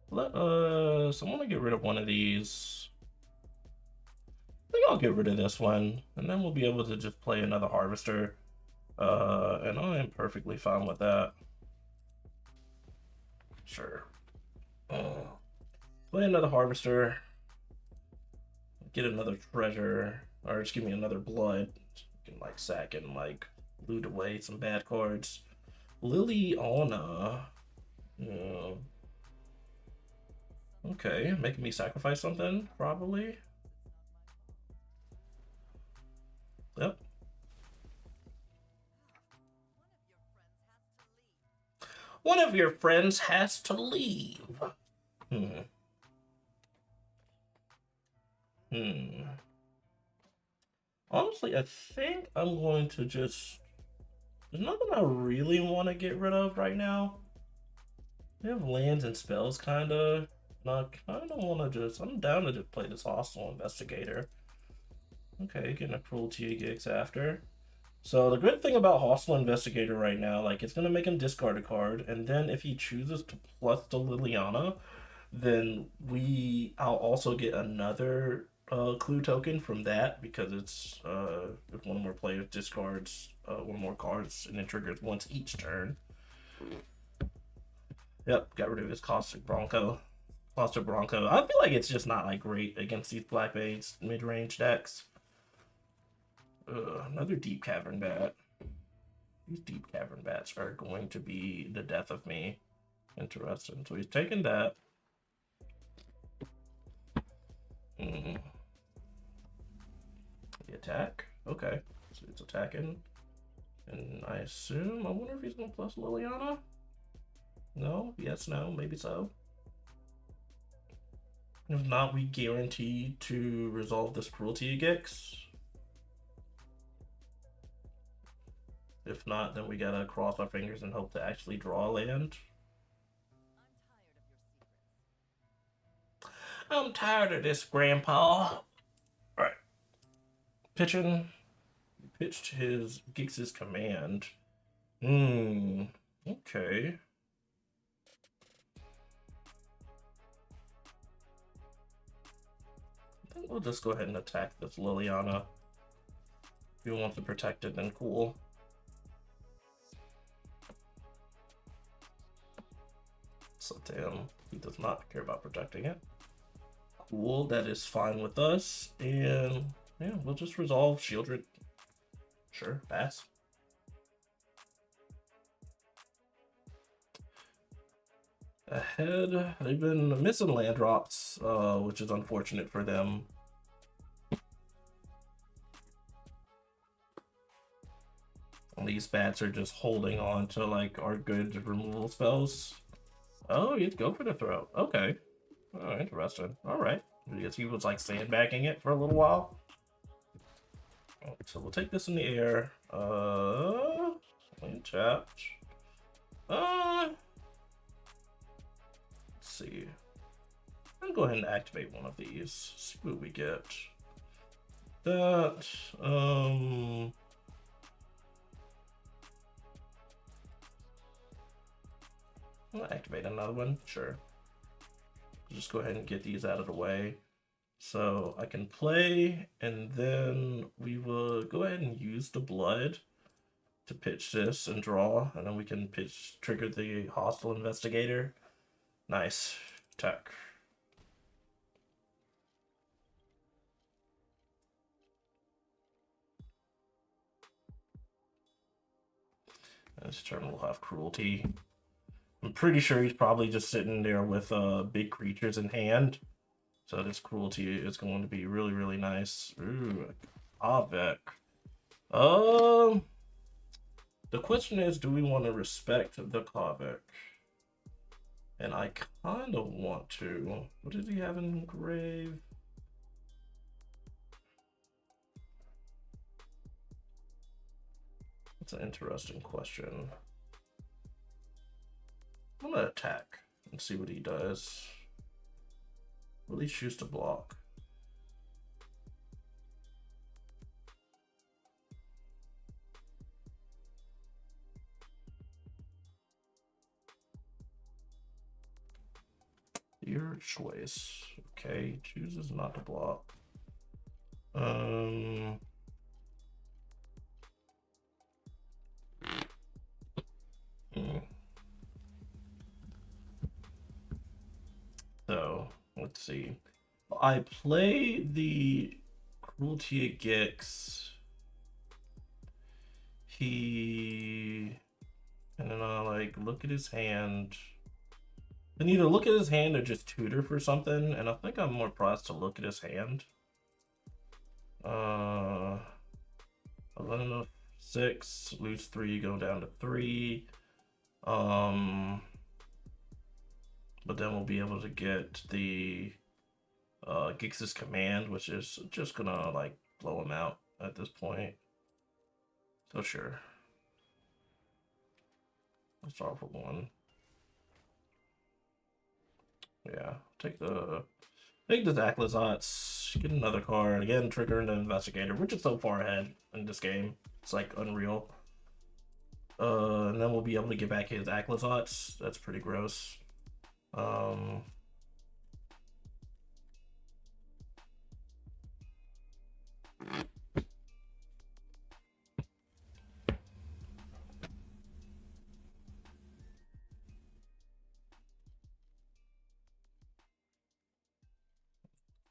A: so I'm gonna get rid of one of these. I think I'll get rid of this one, and then we'll be able to just play another harvester. And I am perfectly fine with that. Sure. Play another harvester. Get another treasure, or just give me another blood. You can like sack and like loot away some bad cards. Liliana. Yeah. Okay, making me sacrifice something, probably. Yep. One of your friends has to leave. Honestly, I think I'm going to just... There's nothing I really want to get rid of right now. We have lands and spells, kinda. And I kinda want to just... I'm down to just play this Hostile Investigator. Okay, getting a Cruelty Gigs after. So the good thing about Hostile Investigator right now, like, it's gonna make him discard a card, and then if he chooses to plus the Liliana, then I'll also get another clue token from that, because it's if one or more players discards one or more cards, and it triggers once each turn. Yep, got rid of his Caustic Bronco. I feel like it's just not like great against these Black Baids mid-range decks. Another Deep Cavern Bat. These Deep Cavern Bats are going to be the death of me. Interesting. So he's taking that. The attack. Okay. So it's attacking. And I wonder if he's going to plus Liliana? No? Yes, no, maybe so. If not, we guarantee to resolve this Cruelty Gix. If not, then we gotta cross our fingers and hope to actually draw a land. I'm tired of this, Grandpa. Alright. Pitching. He pitched his Gix's command. Okay. I think we'll just go ahead and attack this Liliana. If he wants to protect it, then cool. So damn, he does not care about protecting it. Cool, that is fine with us. And yeah, we'll just resolve Shieldred. Sure, pass. Ahead, they've been missing land drops, which is unfortunate for them. And these bats are just holding on to like our good removal spells. Oh, you'd go for the throw. Okay. Oh, interesting. Alright. I guess he was like sandbagging it for a little while. So we'll take this in the air. Untapped. Let's see. I'm gonna go ahead and activate one of these. See what we get. That. I'll activate another one. Sure. Just go ahead and get these out of the way. So I can play, and then we will go ahead and use the blood to pitch this and draw, and then we can trigger the hostile investigator. Nice. Attack. This turn will have cruelty. I'm pretty sure he's probably just sitting there with big creatures in hand. So this cruelty is going to be really, really nice. Ooh, Avec. The question is, do we want to respect the Kavik? And I kind of want to. What did he have in grave? That's an interesting question. I'm gonna attack and see what he does. Will he choose to block? Your choice. Okay, chooses not to block. So let's see. I play the Cruelty of Gix. And then I like look at his hand. Then either look at his hand or just tutor for something, and I think I'm more pressed to look at his hand. 11 of 6, lose 3, go down to 3. But then we'll be able to get the Gix's command, which is just gonna like blow him out at this point. So sure. Let's start with 1. Yeah, take this Aclazotz, get another card, again trigger into Investigator. We're just so far ahead in this game. It's like unreal. And then we'll be able to get back his Aclazotz. That's pretty gross.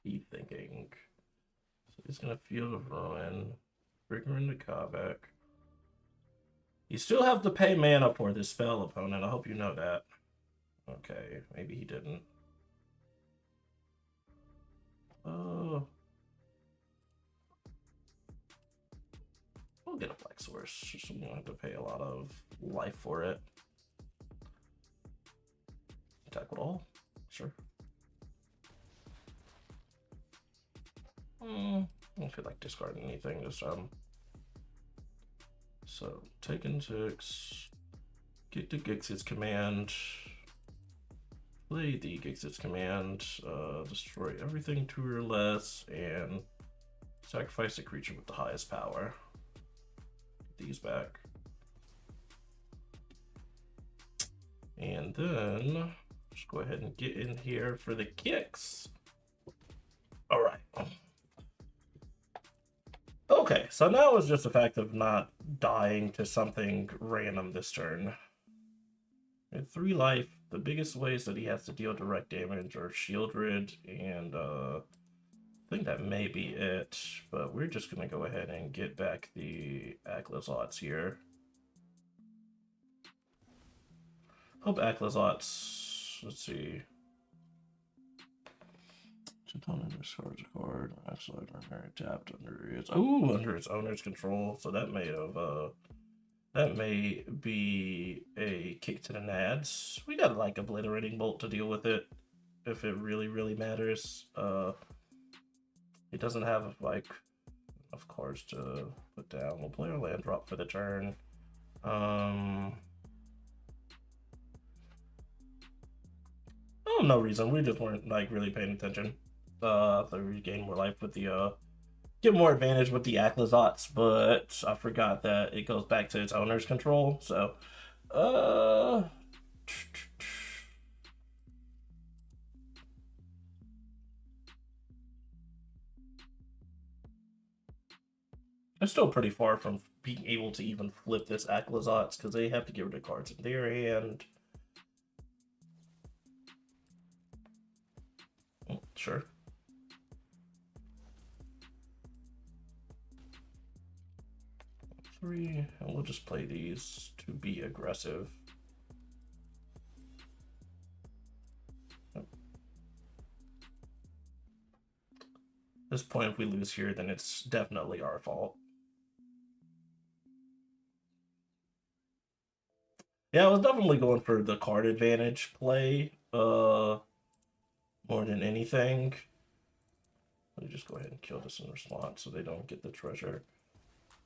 A: Keep thinking. So he's gonna Field of Ruin, trigger into Kavik. You still have to pay mana for this spell, opponent. I hope you know that. Okay, maybe he didn't. We'll get a Black Source. Just we don't have to pay a lot of life for it. Attack with all? Sure. I don't feel like discarding anything this time. So, taking 6. Get to Gix's command. Play the Gix's command. Destroy everything 2 or less. And sacrifice a creature with the highest power. Get these back. And then just go ahead and get in here for the kicks. All right. Okay, so now it's just the fact of not dying to something random this turn. At 3 life, the biggest ways that he has to deal direct damage are Shieldred, and I think that may be it. But we're just gonna go ahead and get back the Aclazotz here. Hope Aclazotz, let's see. Opponent discards a card. Actually, ordinary tapped under its owner's control. So that may have that may be a kick to the nads. We got like Obliterating Bolt to deal with it if it really, really matters. It doesn't have like enough cards to put down. We'll play our land drop for the turn. Oh, no reason. We just weren't like really paying attention. So we gain more life with the get more advantage with the Aclazotz, but I forgot that it goes back to its owner's control. So They're still pretty far from being able to even flip this Aclazotz because they have to get rid of cards in their hand. Sure. Three, and we'll just play these to be aggressive. At this point, if we lose here, then it's definitely our fault. Yeah, I was definitely going for the card advantage play, more than anything. Let me just go ahead and kill this in response so they don't get the treasure.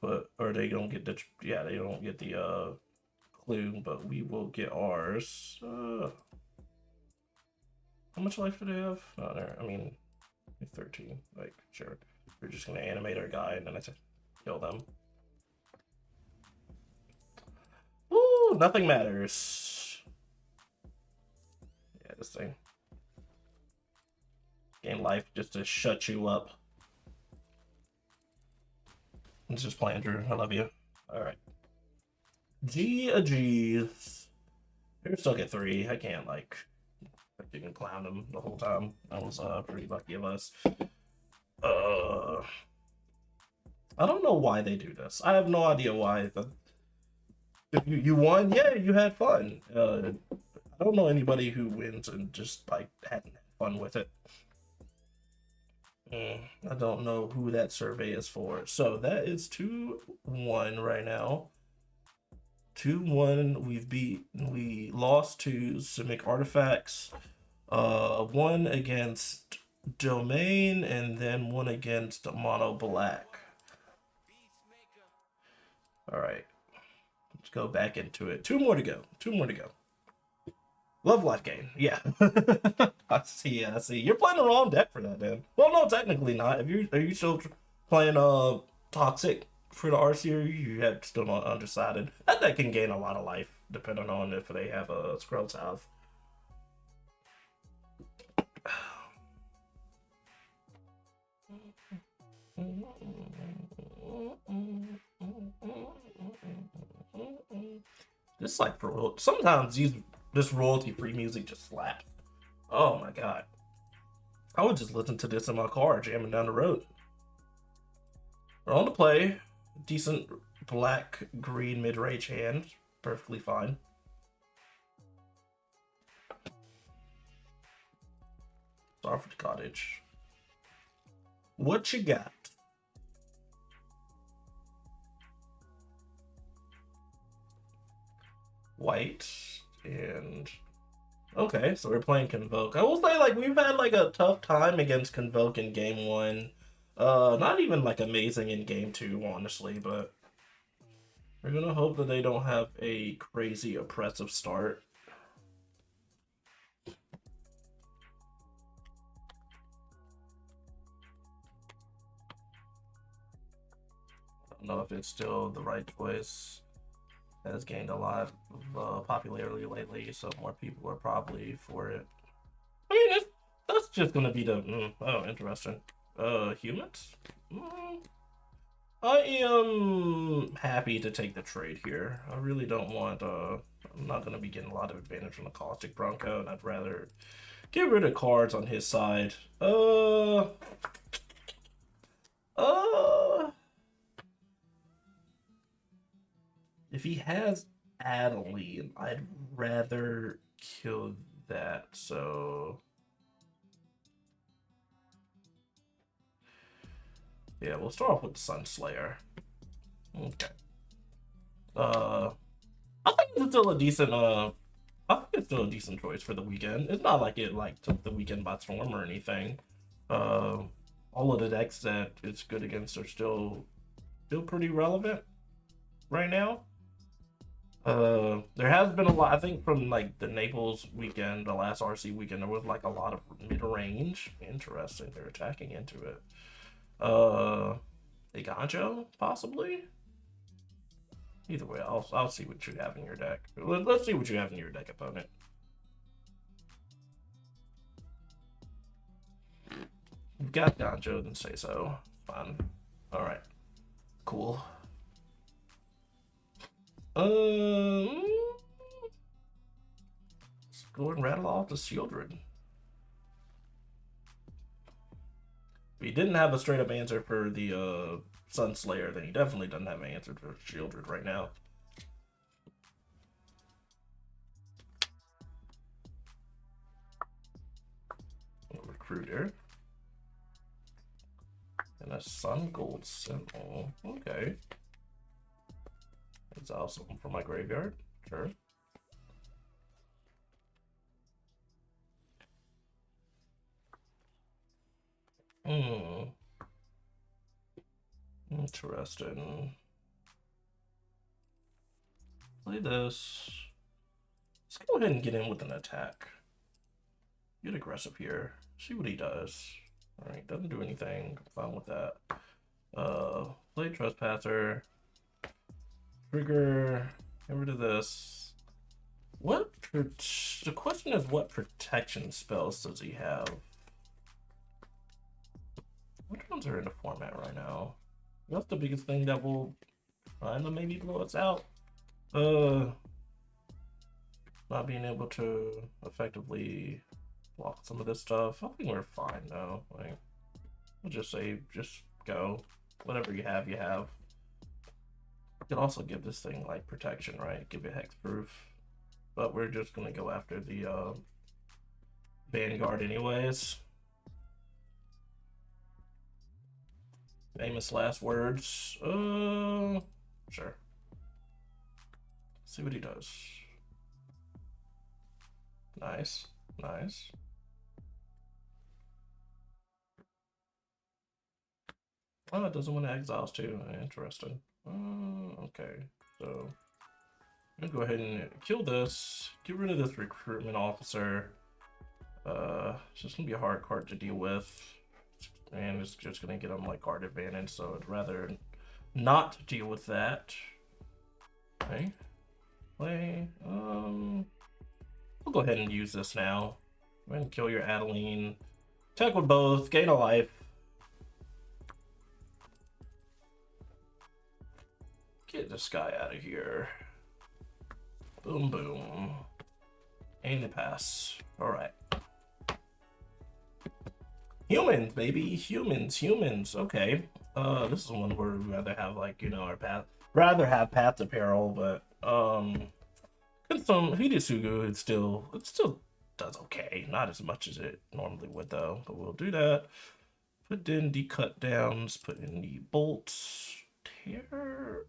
A: Or they don't get the, yeah, they don't get the, clue, but we will get ours. How much life do they have? Oh, there, I mean, 13, like, sure. We're just gonna animate our guy and then I said, kill them. Ooh, nothing matters. Yeah, this thing. Gain life just to shut you up. It's just playing, Drew. I love you. Alright. G's. They're stuck at 3. I can't, like, I didn't clown them the whole time. That was pretty lucky of us. I don't know why they do this. I have no idea why. If you won, yeah, you had fun. I don't know anybody who wins and just like hadn't had fun with it. I don't know who that survey is for. So that is 2-1 right now. 2-1. We lost to Simic Artifacts. 1 against Domain, and then 1 against Mono Black. Alright. Let's go back into it. 2 more to go. 2 more to go. Love life gain. Yeah. I see. I see. You're playing the wrong deck for that, man. Well, no, technically not. Are you still playing Toxic for the RC, or you have still not undecided? That deck can gain a lot of life depending on if they have a Scrolls House. This like for sometimes this royalty free music just slaps. Oh my god. I would just listen to this in my car jamming down the road. We're on the play. Decent black green mid-range hand. Perfectly fine. Starford Cottage. What you got? White and okay, so we're playing Convoke. I will say, like, we've had like a tough time against Convoke in game 1. Not even like amazing in game 2, honestly, but we're gonna hope that they don't have a crazy oppressive start. I don't know if it's still the right choice. Has gained a lot of popularity lately, so more people are probably for it. I mean, that's just gonna be the oh, interesting. Humans. I am happy to take the trade here. I really don't want. I'm not gonna be getting a lot of advantage from the Caustic Bronco, and I'd rather get rid of cards on his side. If he has Adeline, I'd rather kill that, so... Yeah, we'll start off with the Sunslayer. Okay. I think it's still a decent, I think it's still a decent choice for the weekend. It's not like it, like, took the weekend by storm or anything. All of the decks that it's good against are still pretty relevant right now. There has been a lot, I think, from like the Naples weekend, the last RC weekend, there was like a lot of mid-range. Interesting, they're attacking into it. A Gancho, possibly? Either way, I'll see what you have in your deck. Let's see what you have in your deck, opponent. You've got Gancho, then say so. Fine. Alright. cool. Let's go and rattle off the children. If he didn't have a straight up answer for the Sun Slayer, then he definitely doesn't have an answer for children right now. A recruiter. And a Sun Gold symbol. Okay. That's awesome for my graveyard. Sure. Interesting. Play this. Let's go ahead and get in with an attack. Get aggressive here. See what he does. Alright, doesn't do anything. I'm fine with that. Play Trespasser. Trigger. Get rid of this. The question is, what protection spells does he have? Which ones are in the format right now? That's the biggest thing that will kind of maybe blow us out. Not being able to effectively block some of this stuff. I think we're fine though. Like, we'll just say, just go. Whatever you have, you have. You could also give this thing like protection, right? Give it hexproof. But we're just gonna go after the Vanguard anyways. Famous last words. Sure. See what he does. Nice. Nice. Oh, it doesn't want to exiles too. Interesting. Okay. So I'm gonna go ahead and kill this. Get rid of this recruitment officer. It's just gonna be a hard card to deal with. And it's just gonna get him like card advantage, so I'd rather not deal with that. Okay. Play. We'll go ahead and use this now. Go ahead and kill your Adeline. Attack with both, gain a life. Get this guy out of here. Boom, boom. And a pass. Alright. Humans, baby. Humans. Okay. This is one where we'd rather have, like, you know, our path. Rather have Path to Peril, but, some Hidetsugu, it still does okay. Not as much as it normally would, though. But we'll do that. Put in the cut downs. Put in the bolts. Tear.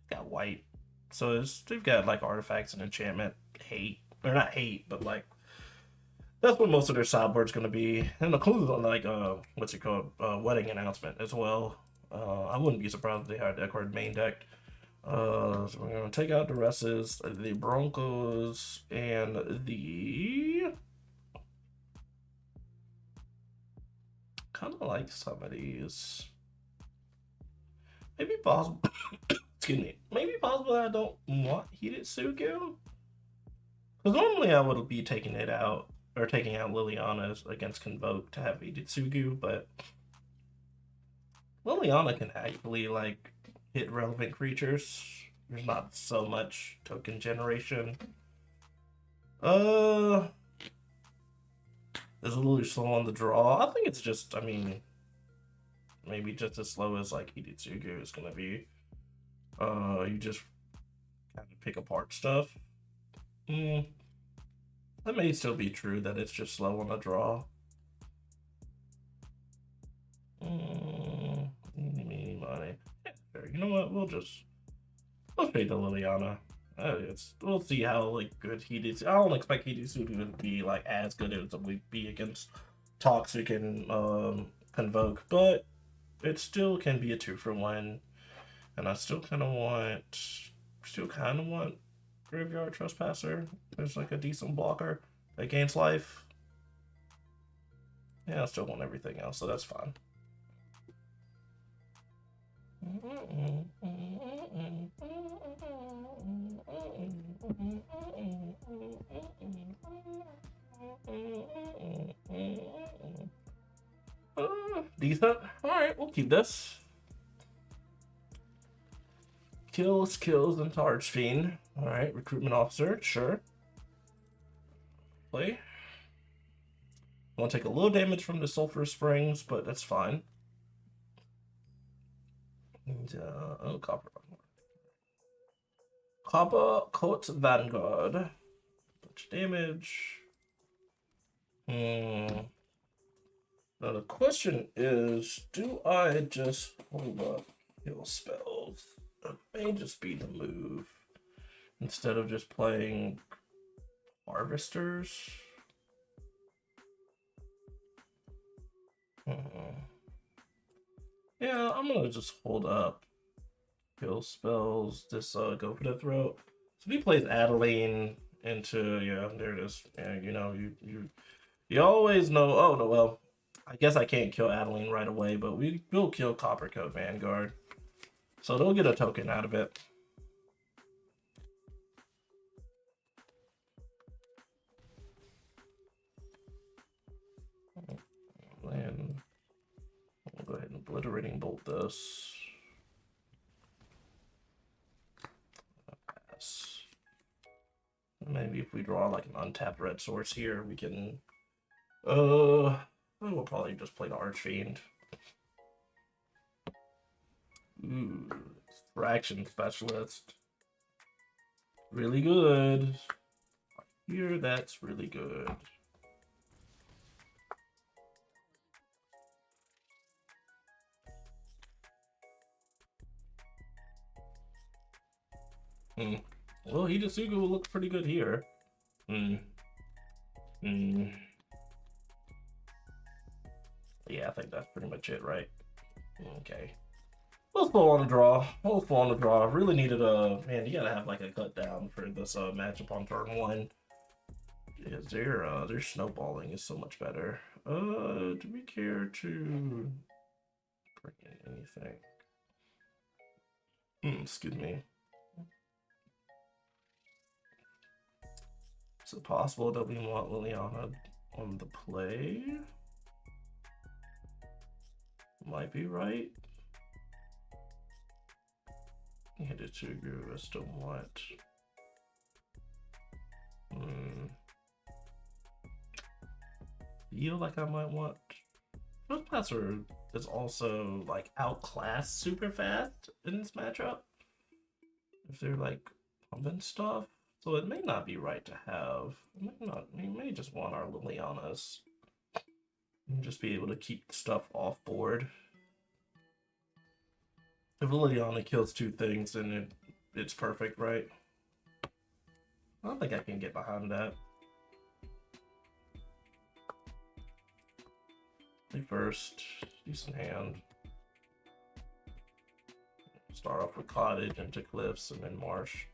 A: They got white. So they've got, like, artifacts and enchantment hate. Or not hate, but, like, that's what most of their sideboard's going to be. And includes on, like, what's it called? Wedding Announcement as well. I wouldn't be surprised if they had that card main decked. So we're going to take out the Resses, the Broncos, and the... kind of like some of these. Maybe possible... Excuse me. Maybe possible I don't want Hidetsugu. Because normally I would be taking it out, or taking out Liliana's against Convoke to have Hidetsugu, but Liliana can actually, like, hit relevant creatures. There's not so much token generation. It's a little slow on the draw. I think it's just, I mean, maybe just as slow as, like, Hidetsugu is gonna be. You just kind of pick apart stuff. That may still be true, that it's just slow on the draw. Money. You know what? We'll trade to Liliana. We'll see how, like, good Hidetsugu. I don't expect Hidetsugu to be, like, as good as it would be against Toxic and Convoke, but it still can be a 2-for-1. And I still kind of want Graveyard Trespasser. There's, like, a decent blocker that gains life. Yeah, I still want everything else, so that's fine. Decent. Alright, we'll keep this. Kills, and Archfiend. Alright, recruitment officer, sure. Play. I want to take a little damage from the Sulphur Springs, but that's fine. And, oh, Copper. Copper Court Vanguard. Bunch of damage. Now the question is, do I just hold up heal spells? It may just be the move. Instead of just playing Harvesters. Yeah, I'm gonna just hold up heal spells. This go for the throat. So if he plays Adeline into, yeah, there it is. Yeah, you know, you always know. Oh no, well, I guess I can't kill Adeline right away, but we will kill Coppercoat Vanguard. So they'll get a token out of it. And we'll go ahead and Obliterating Bolt this. Pass. Maybe if we draw like an untapped red source here, we can. We'll probably just play the Archfiend. Ooh, Fraction Specialist. Really good. Here, that's really good. Well, Hidetsugu will look pretty good here. Yeah, I think that's pretty much it, right? Okay. We'll fall on a draw. We'll fall on a draw. Really needed a... Man, you gotta have like a cut down for this matchup on turn 1. Yeah, their snowballing is so much better. Do we care to bring in anything? Excuse me. Is it possible that we want Liliana on the play? Might be right. Hidetsugu, I still want. Feel like I might want. First Passer is also like outclassed super fast in this matchup. If they're like pumping stuff. So it may not be right to have. We may just want our Lilianas. And just be able to keep stuff off board. If Liliana kills 2 things, then it's perfect, right? I don't think I can get behind that. Play first, decent hand. Start off with Cottage into Cliffs and then Marsh.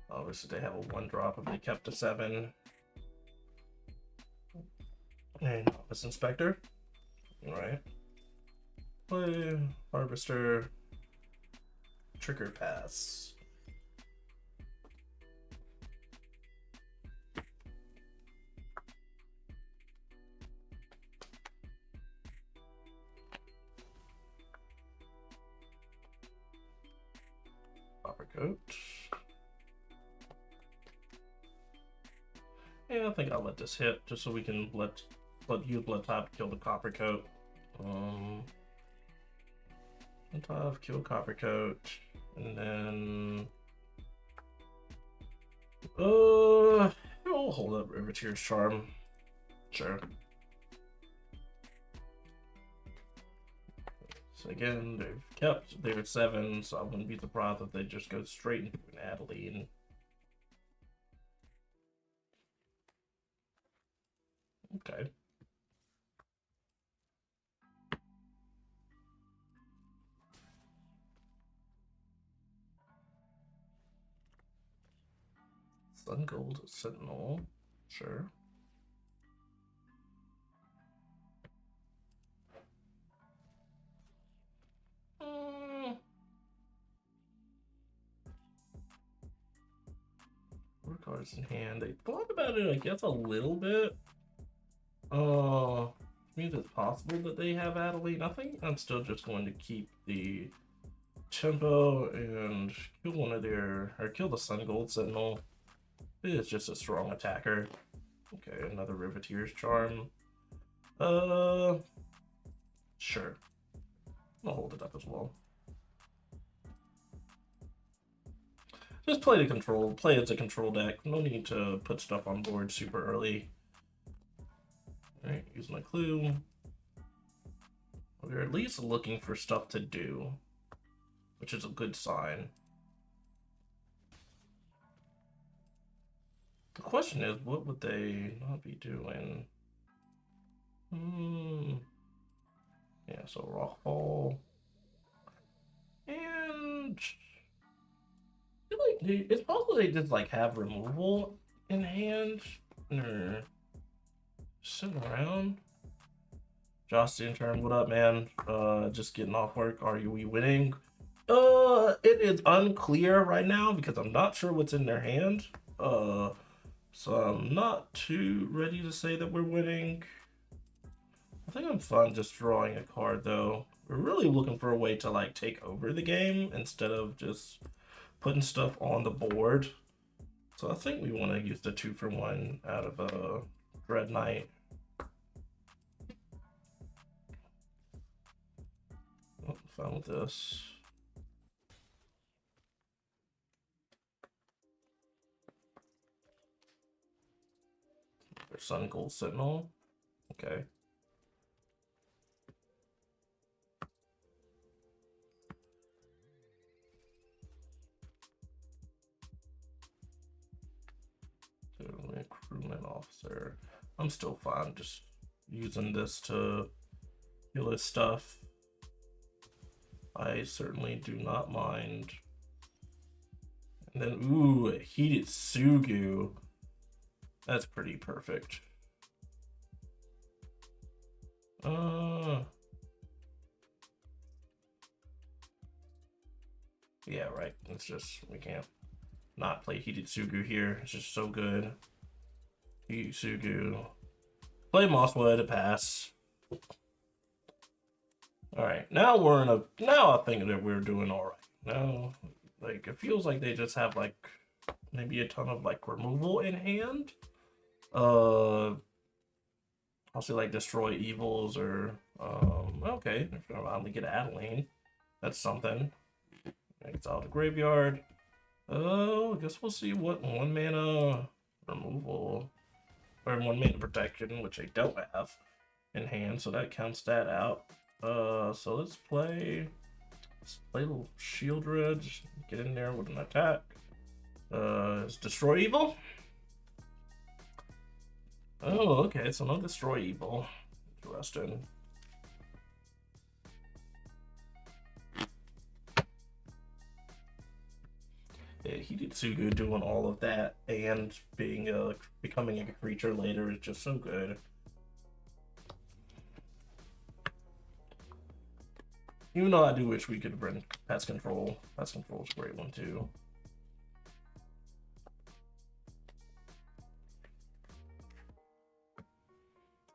A: Obviously, they have a 1-drop if they kept a 7. And Office Inspector. Alright. Play Harvester. Trigger Pass. Coppercoat. Yeah, I think I'll let this hit just so we can let you blood type kill the Coppercoat. Top kill Coppercoat, and then we'll hold up Riveteer's Charm. Sure. So again, they've kept their 7, so I wouldn't be surprised if they just go straight into an Adeline. Okay. Sun Gold Sentinel. Sure. Four cards in hand. They thought about it, I guess, a little bit. means it's possible that they have Adeline. I think I'm still just going to keep the tempo and kill one of their, or kill the Sun Gold Sentinel. It's just a strong attacker. Okay, another Riveteer's Charm. Sure. I'll hold it up as well. Just play as a control deck. No need to put stuff on board super early. Alright, use my clue. We're at least looking for stuff to do, which is a good sign. The question is, what would they not be doing? Yeah, so Rockfall. And I feel like it's possible they just like have removal in hand. Or sitting around. Josh the intern, what up, man? Just getting off work. Are we winning? It is unclear right now because I'm not sure what's in their hand. So I'm not too ready to say that we're winning. I think I'm fine just drawing a card though. We're really looking for a way to like take over the game instead of just putting stuff on the board. So I think we want to use the 2-for-1 out of Dread Knight. Oh, fine with this. There's Sun Gold Sentinel. Okay. Recruitment officer. I'm still fine just using this to heal his stuff. I certainly do not mind. And then, ooh, a Heated Sugu. That's pretty perfect. Yeah, right. It's just, we can't not play Heated Sugu here. It's just so good. Heated Sugu. Play Mosswood, a pass. Alright, now I think that we're doing alright. Now, like, it feels like they just have, like, maybe a ton of, like, removal in hand. Also, like, Destroy Evils or, okay, if I finally get Adeline. That's something. Exile the Graveyard. Oh, I guess we'll see what 1-mana removal, or 1-mana protection, which I don't have in hand, so that counts that out. So let's play a little Shieldred, get in there with an attack. Is Destroy Evil? Oh, okay, so no Destroy Evil. Interesting. Yeah, Heated Sugu doing all of that and being becoming a creature later is just so good. Even though I do wish we could bring Pest Control. Pest Control is a great one too.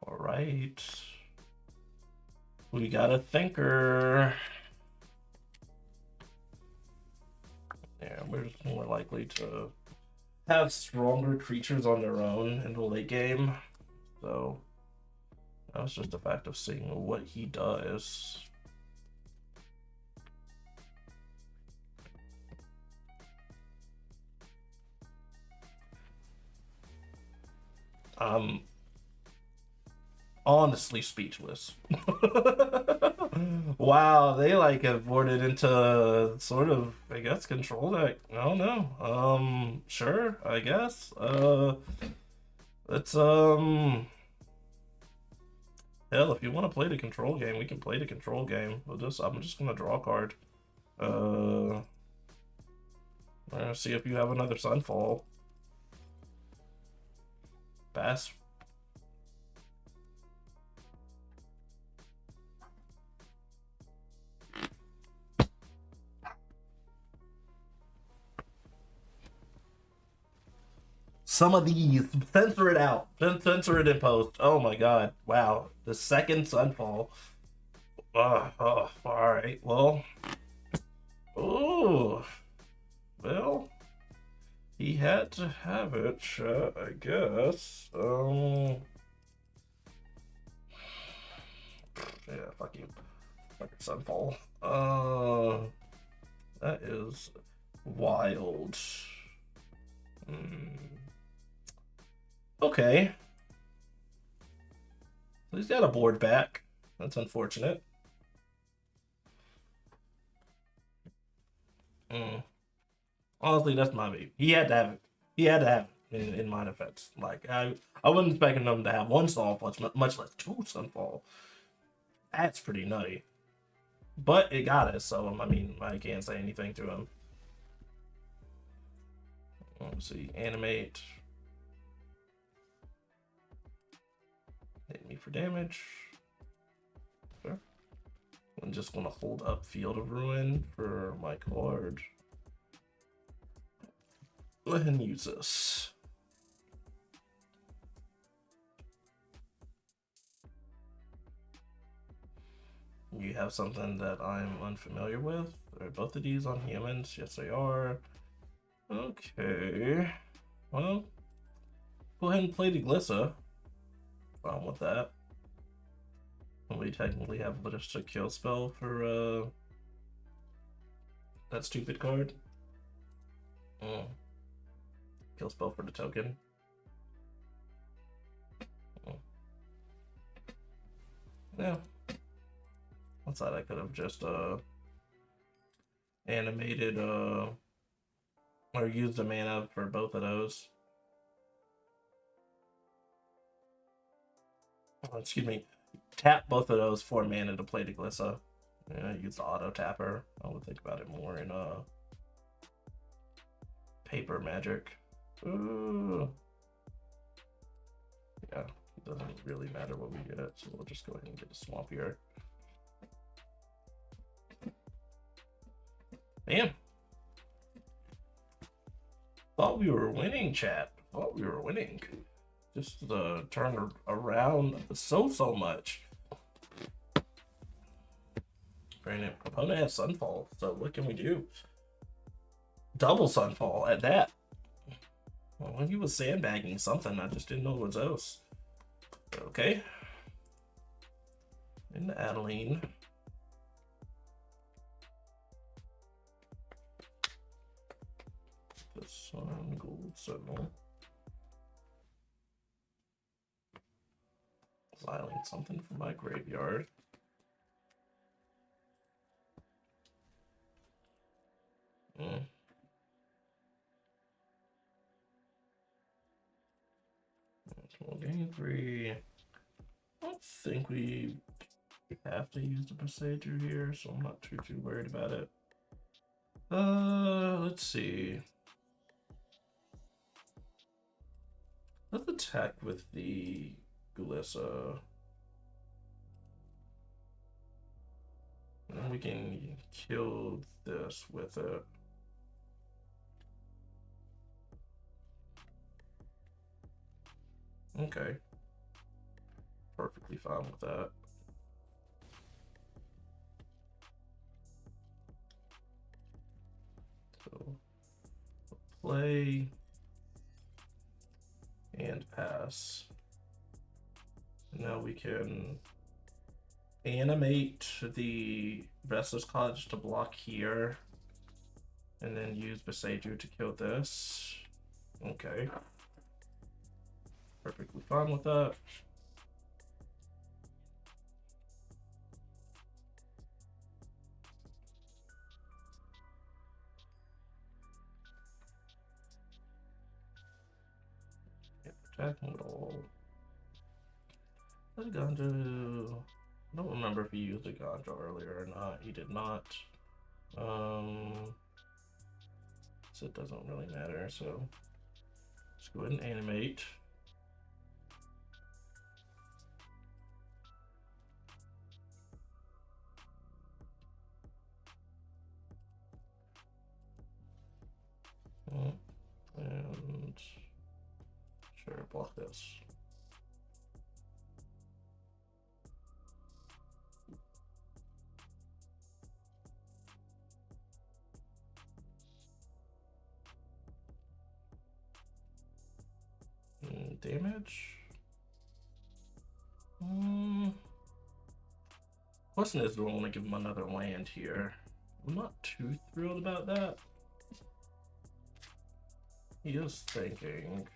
A: All right. We got a thinker. Yeah, we're just more likely to have stronger creatures on their own in the late game. So that was just a fact of seeing what he does. Honestly speechless. Wow, they like have boarded into sort of, I guess, control deck. I don't know. Sure, I guess. It's hell, if you want to play the control game, we can play the control game. I'm just gonna draw a card. We're gonna see if you have another Sunfall. Pass. some of these. Censor it out. Censor it in post. Oh my god. Wow. The second Sunfall. All right. Well. Oh. Well. He had to have it, I guess. Yeah, fuck you. Fucking Sunfall. That is wild. Okay. He's got a board back. That's unfortunate. Honestly, that's my baby. He had to have it. He had to have it in my defense. Like I wasn't expecting him to have one Sunfall, much less two Sunfall. That's pretty nutty. But it got us, so I mean, I can't say anything to him. Let's see, animate. Hit me for damage. Sure. I'm just gonna hold up Field of Ruin for my card. Go ahead and use this. You have something that I'm unfamiliar with? Are both of these on humans? Yes, they are. Okay. Well, go ahead and play the Glissa. Fine with that. We technically have just a kill spell for that stupid card. Kill spell for the token. Yeah. Outside, I could have just animated or used the mana for both of those. Oh, excuse me. Tap both of those for mana to play the Glissa. Yeah, use the auto tapper. I would think about it more in paper magic. Ooh. Yeah, it doesn't really matter what we get, so we'll just go ahead and get a swamp here. Damn. Thought we were winning, chat. Thought we were winning. Just turned around so much. Granted, opponent has Sunfall, so what can we do? Double Sunfall at that. Well, he was sandbagging something, I just didn't know it was else. Okay. Into Adeline. The Sun Gold Signal. Exiling something from my graveyard. Game 3. I don't think we have to use the procedure here, so I'm not too worried about it. Let's see. Let's attack with the Glissa. And we can kill this with it. Okay. Perfectly fine with that. So, play and pass. Now we can animate the Restless Cottage to block here, and then use Beseiju to kill this. Okay. Perfectly fine with that. Attacking at all. What did Ganja? I don't remember if he used a Ganja earlier or not. He did not. So it doesn't really matter. So let's go ahead and animate. And block this. Damage. Question is, do I want to give him another land here? I'm not too thrilled about that. He is thinking.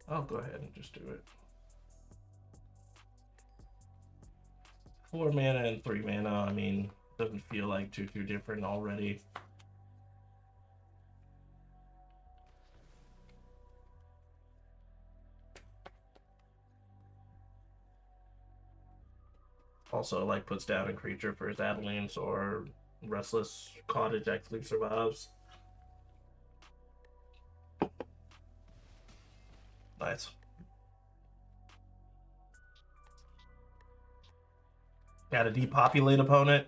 A: I'll go ahead and just do it. 4 mana and 3 mana, I mean, doesn't feel like too different already. Also, like, puts down a creature for his Adelines, or Restless Cottage actually survives. Nice. Got to depopulate opponent.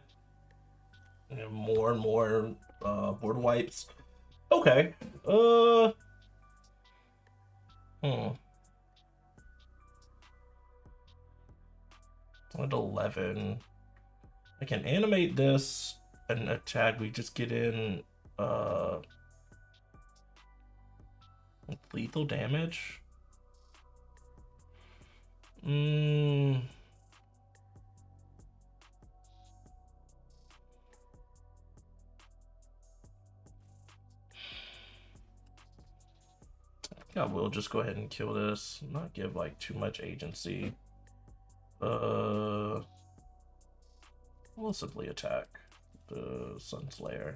A: And more and more board wipes. Okay. At 11. I can animate this and attack. We just get in lethal damage. I will just go ahead and kill this, not give like too much agency. We'll simply attack the Sunslayer.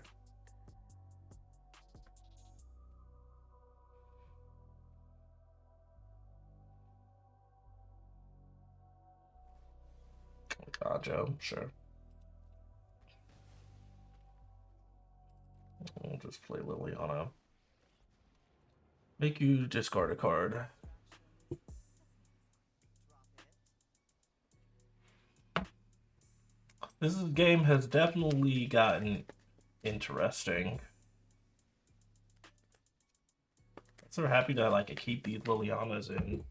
A: Joe, sure. We'll just play Liliana. Make you discard a card. This game has definitely gotten interesting. I'm so happy that I can keep these Lilianas in,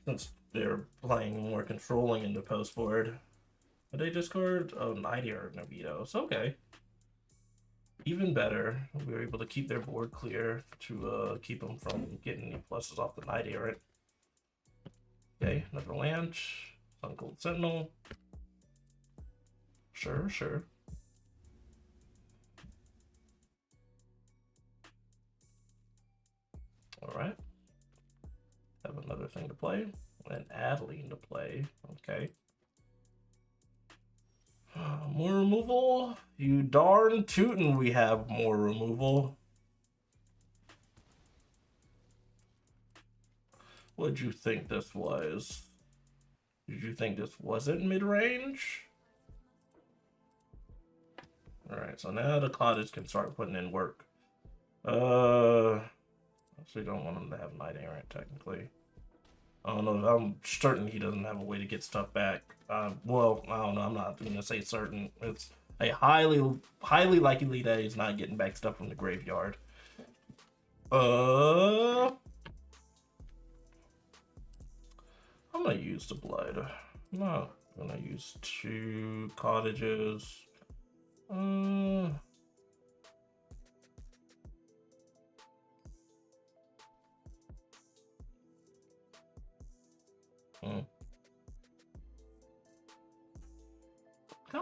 A: since they're playing more controlling in the post board. But they discard 90 or Navitos. Okay. Even better, we were able to keep their board clear to keep them from getting any pluses off the 90, right? Okay, another land. Sun Gold Sentinel. Sure, sure. Alright. Have another thing to play. And Adeline to play. Okay. More removal? You darn tootin', we have more removal. What'd you think this was? Did you think this wasn't mid-range? Alright, so now the cottage can start putting in work. Actually don't want him to have Night Errant, technically. I don't know, I'm certain he doesn't have a way to get stuff back. Well, I don't know, I'm not gonna say certain. It's a highly likely that he's not getting back stuff from the graveyard. I'm gonna use the blood. I'm not gonna use 2 cottages. I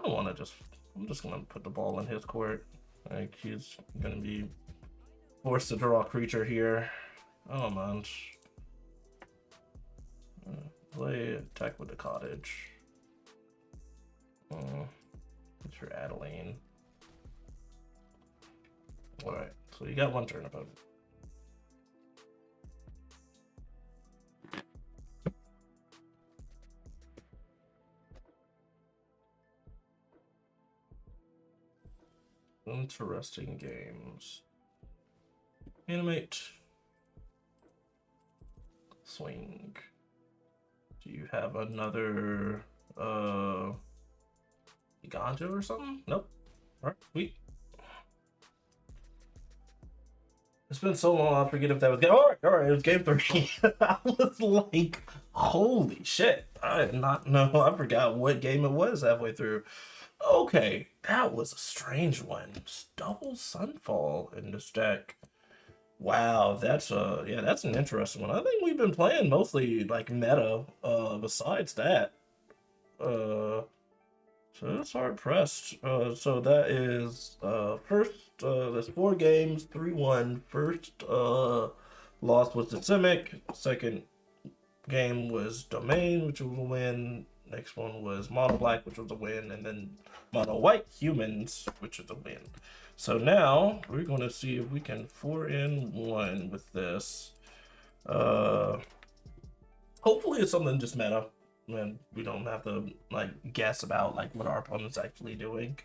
A: don't want to just. I'm just gonna put the ball in his court. Like, he's gonna be forced to draw a creature here. Oh man. Play attack with the cottage. It's your Adeline. Alright, so you got 1 turn opponent. Interesting games. Animate. Swing. Do you have another Ganja or something? Nope. Alright, sweet. It's been so long, I forget if that was game. Alright, it was game 3. I was like, holy shit. I did not know. I forgot what game it was halfway through. Okay, that was a strange one. Just double Sunfall in this deck. Wow, that's that's an interesting one. I think we've been playing mostly like meta, besides that. So that's hard pressed. So that is first. There's 4 games, 3-1. First loss was the Simic. Second game was Domain, which was a win. Next one was Mono Black, which was a win, and then Mono White Humans, which is a win. So now we're going to see if we can 4-in-1 with this. Hopefully it's something just meta, and we don't have to like guess about like what our opponent's actually doing.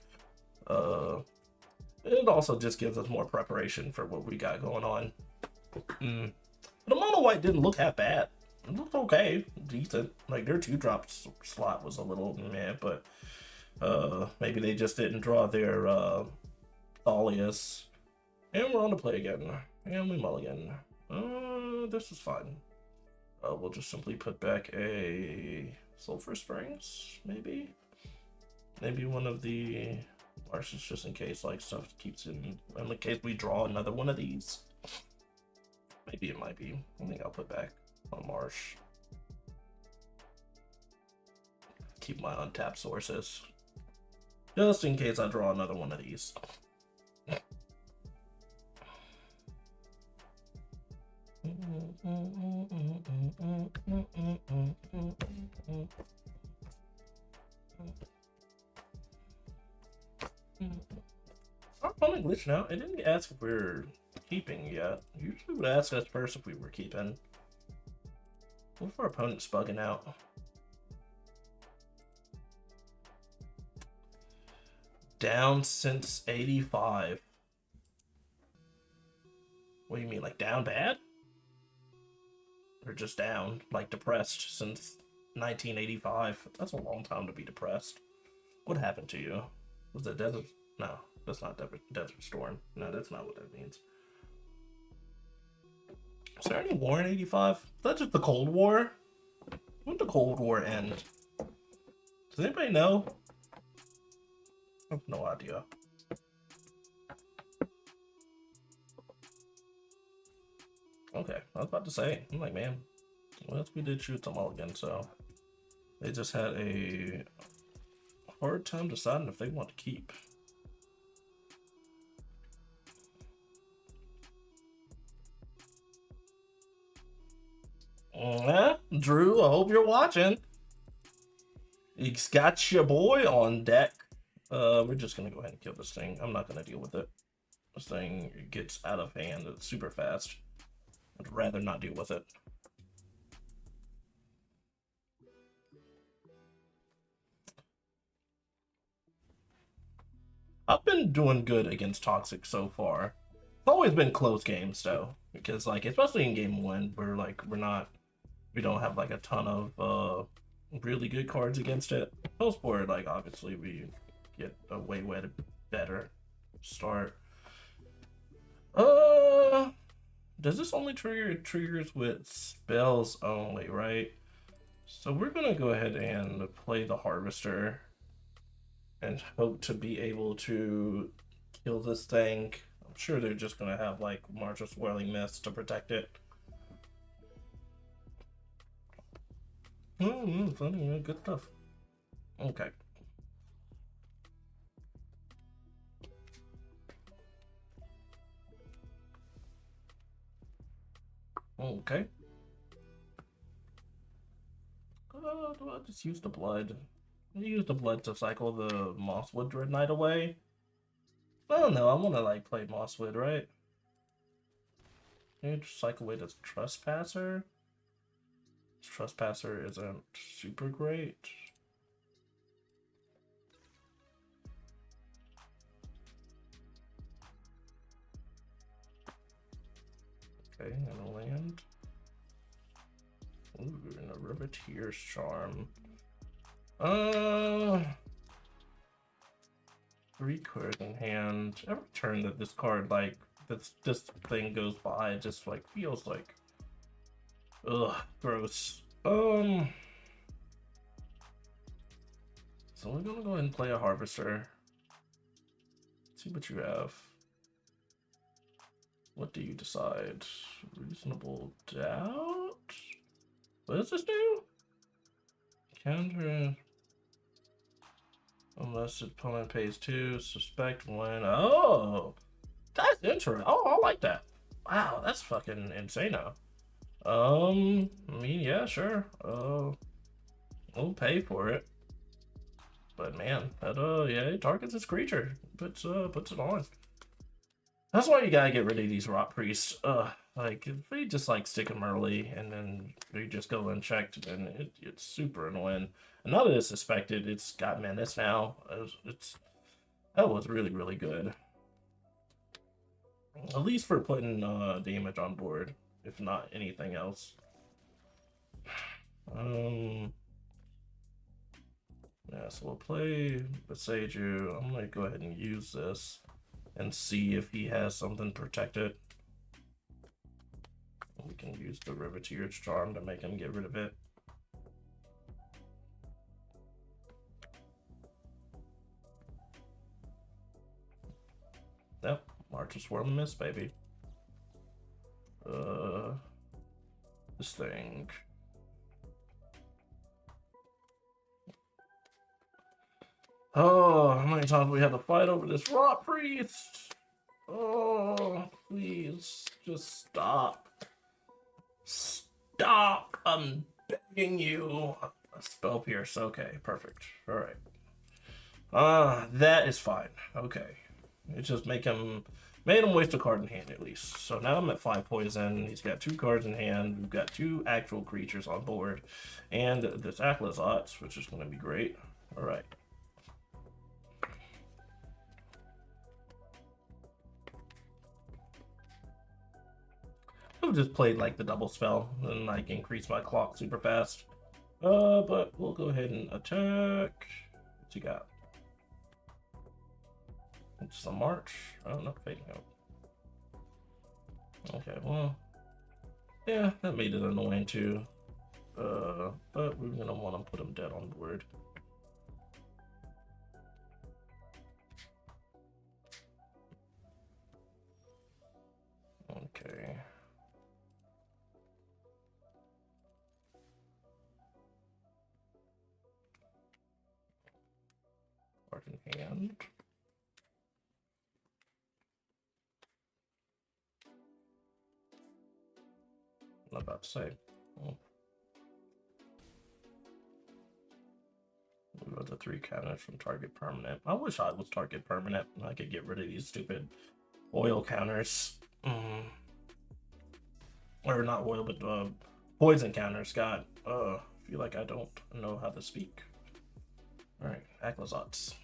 A: It also just gives us more preparation for what we got going on. The Mono White didn't look half bad. It looked okay, decent. Like their 2-drop slot was a little meh, but maybe they just didn't draw their alias. And we're on to play again. And we mulligan. This is fun. We'll just simply put back a Sulfur Springs, maybe? Maybe one of the marshes, just in case like stuff keeps in case we draw another one of these. Maybe it might be. I think I'll put back on marsh. Keep my untapped sources. Just in case I draw another one of these. Our opponent glitched now. It didn't ask if we were keeping yet. Usually it would ask us first if we were keeping. What if our opponent's bugging out? Down since 85. What do you mean, like down bad? Or just down, like depressed since 1985? That's a long time to be depressed. What happened to you? Was it desert? No, that's not Desert Storm. No, that's not what that means. Is there any war in 85? Is that just the Cold War? When did the Cold War end? Does anybody know? I have no idea. Okay, I was about to say, I'm like, man, well, we did shoot them all again, so they just had a hard time deciding if they want to keep. Drew, I hope you're watching. It's got your boy on deck. We're just gonna go ahead and kill this thing. I'm not gonna deal with it. This thing gets out of hand super fast. I'd rather not deal with it. I've been doing good against Toxic so far. It's always been close games though, because like especially in game 1, we don't have like a ton of really good cards against it. Post board, like obviously we get a way better start. Does this only trigger triggers with spells only, right? So we're gonna go ahead and play the Harvester and hope to be able to kill this thing. I'm sure they're just gonna have like March of Swirling Mist to protect it. Funny, good stuff. Okay. Okay. Do I just use the blood? I use the blood to cycle the Mosswood Dread Knight away. I don't know, I want to like play Mosswood, right? Maybe just cycle away this Trespasser. This Trespasser isn't super great. Okay, and a land. Ooh, and a Riveteer's Charm. 3 cards in hand. Every turn that this card, like, this thing goes by, it just, like, feels like, ugh, gross. So we're gonna go ahead and play a Harvester. See what you have. What do you decide? Reasonable doubt? What does this do? Counter. Unless the opponent pays 2, suspect 1. Oh! That's interesting. Oh, I like that. Wow, that's fucking insane. I mean, yeah, sure. We'll pay for it. But man, that yeah, it targets its creature. Puts it on. That's why you gotta get rid of these rot priests. Like if they just like stick them early and then they just go unchecked, then it's super annoying. And none of this suspected. It's got menace now. That was really, really good. At least for putting damage on board, if not anything else. Yeah, so we'll play Beseiju. I'm gonna go ahead and use this and see if he has something protected. We can use the Riveteer's Charm to make him get rid of it. Yep, March of Swirl and Miss, baby. This thing. Oh, how many times we had to fight over this rot priest? Oh, please, just stop. Stop! I'm begging you. A spell pierce. Okay, perfect. All right. That is fine. Okay, it just made him waste a card in hand at least. So now I'm at 5 poison. He's got 2 cards in hand. We've got 2 actual creatures on board, and this Aclazotz, which is going to be great. All right. I've just played like the double spell and like increase my clock super fast. But we'll go ahead and attack. What you got? It's a March. Oh, not fading out. Okay, well, yeah, that made it annoying too. But we're gonna want to put him dead on board. Okay. Card in hand. I'm about to say. We got the 3 counters from target permanent. I wish I was target permanent. I could get rid of these stupid oil counters. Or not oil, but poison counters. God, feel like I don't know how to speak. All right, Aclazotz.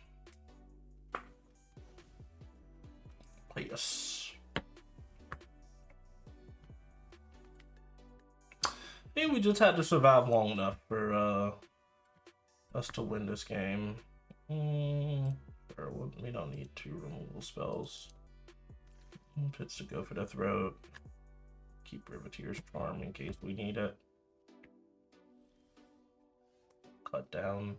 A: Yes. I think we just had to survive long enough for us to win this game. We don't need 2 removal spells. Pits to go for the throat. Keep Riveteer's Charm in case we need it. Cut down.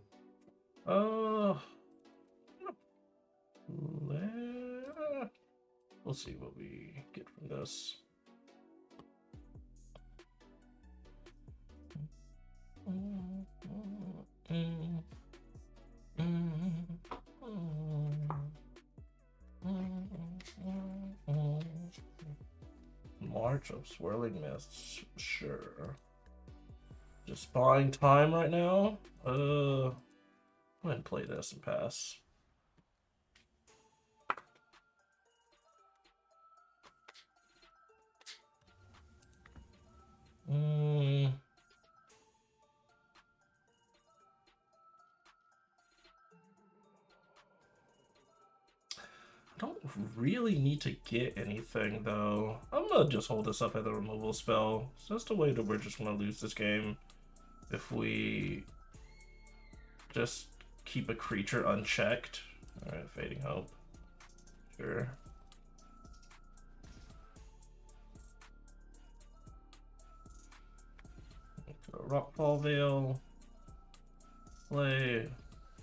A: We'll see what we get from this. March of Swirling Mists, sure. Just buying time right now. Go ahead and play this and pass. I don't really need to get anything though. I'm gonna just hold this up as a removal spell. So that's the way that we're just gonna lose this game if we just keep a creature unchecked. Alright, Fading Hope. Sure. Rockfall Veil. Play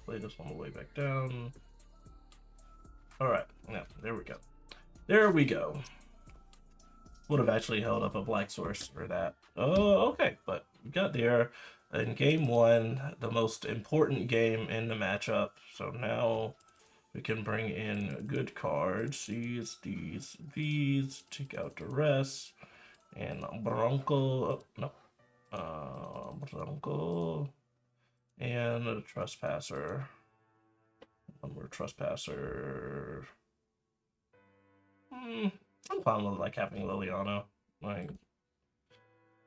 A: this on the way back down. Alright, yeah, there we go. There we go. Would have actually held up a black source for that. Oh, okay, but we got there in game one, the most important game in the matchup. So now we can bring in good cards. These, these. Take out the rest. And Bronco. Oh, no. Bronco. And a Trespasser. One more Trespasser. I'm fine with like having Liliana. Like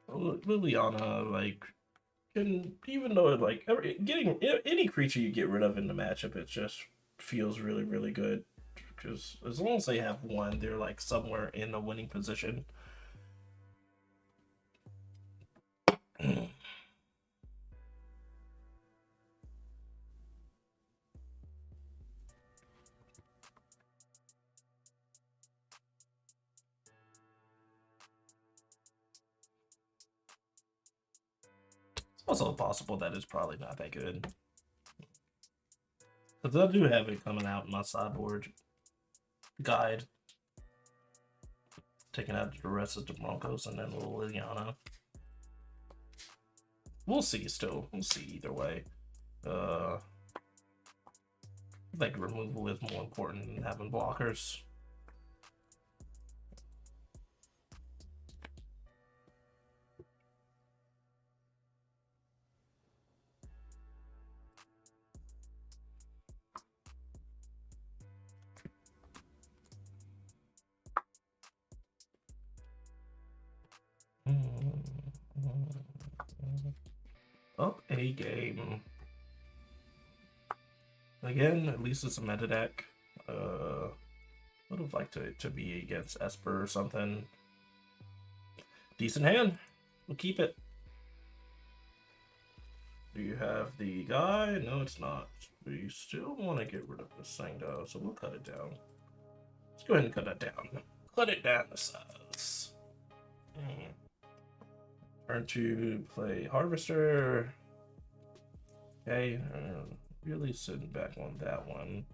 A: Liliana, like can, even though like getting any creature you get rid of in the matchup, it just feels really, really good. Because as long as they have one, they're like somewhere in the winning position. It's also possible that it's probably not that good. Because I do have it coming out in my sideboard guide. Taking out the rest of the Broncos and then Liliana. We'll see still. We'll see either way. I think removal is more important than having blockers. Up a game. Again, at least it's a meta deck. Would have liked it to be against Esper or something. Decent hand. We'll keep it. Do you have the guy? No, it's not. We still want to get rid of this thing though, so we'll cut it down. Let's go ahead and cut it down. Cut it down to size. Turn to play Harvester. Okay, really sitting back on that one.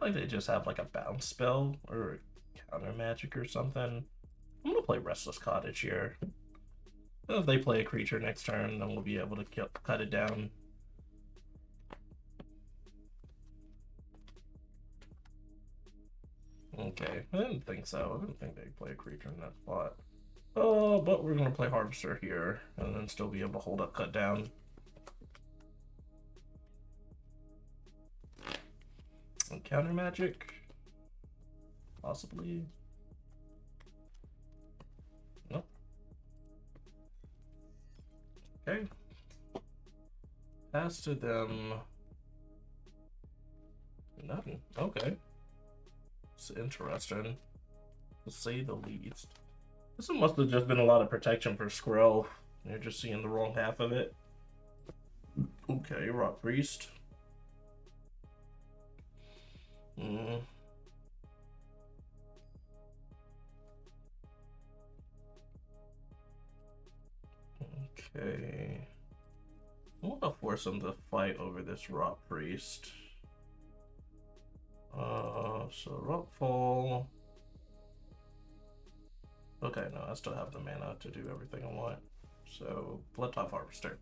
A: Like they just have like a bounce spell or counter magic or something. I'm gonna play Restless Cottage here. If they play a creature next turn, then we'll be able to cut it down. Okay, I didn't think so. I didn't think they'd play a creature in that spot. But we're gonna play Harvester here, and then still be able to hold up, cut down. And counter magic, possibly. Nope. Okay. Pass to them. Nothing. Okay. It's interesting, to say the least. This must have just been a lot of protection for Skrill. You're just seeing the wrong half of it. Okay, Rock Priest. Okay. I'm gonna force him to fight over this Rock Priest. So Rockfall. Okay, no, I still have the mana to do everything I want. So, Bloodtop Harvester.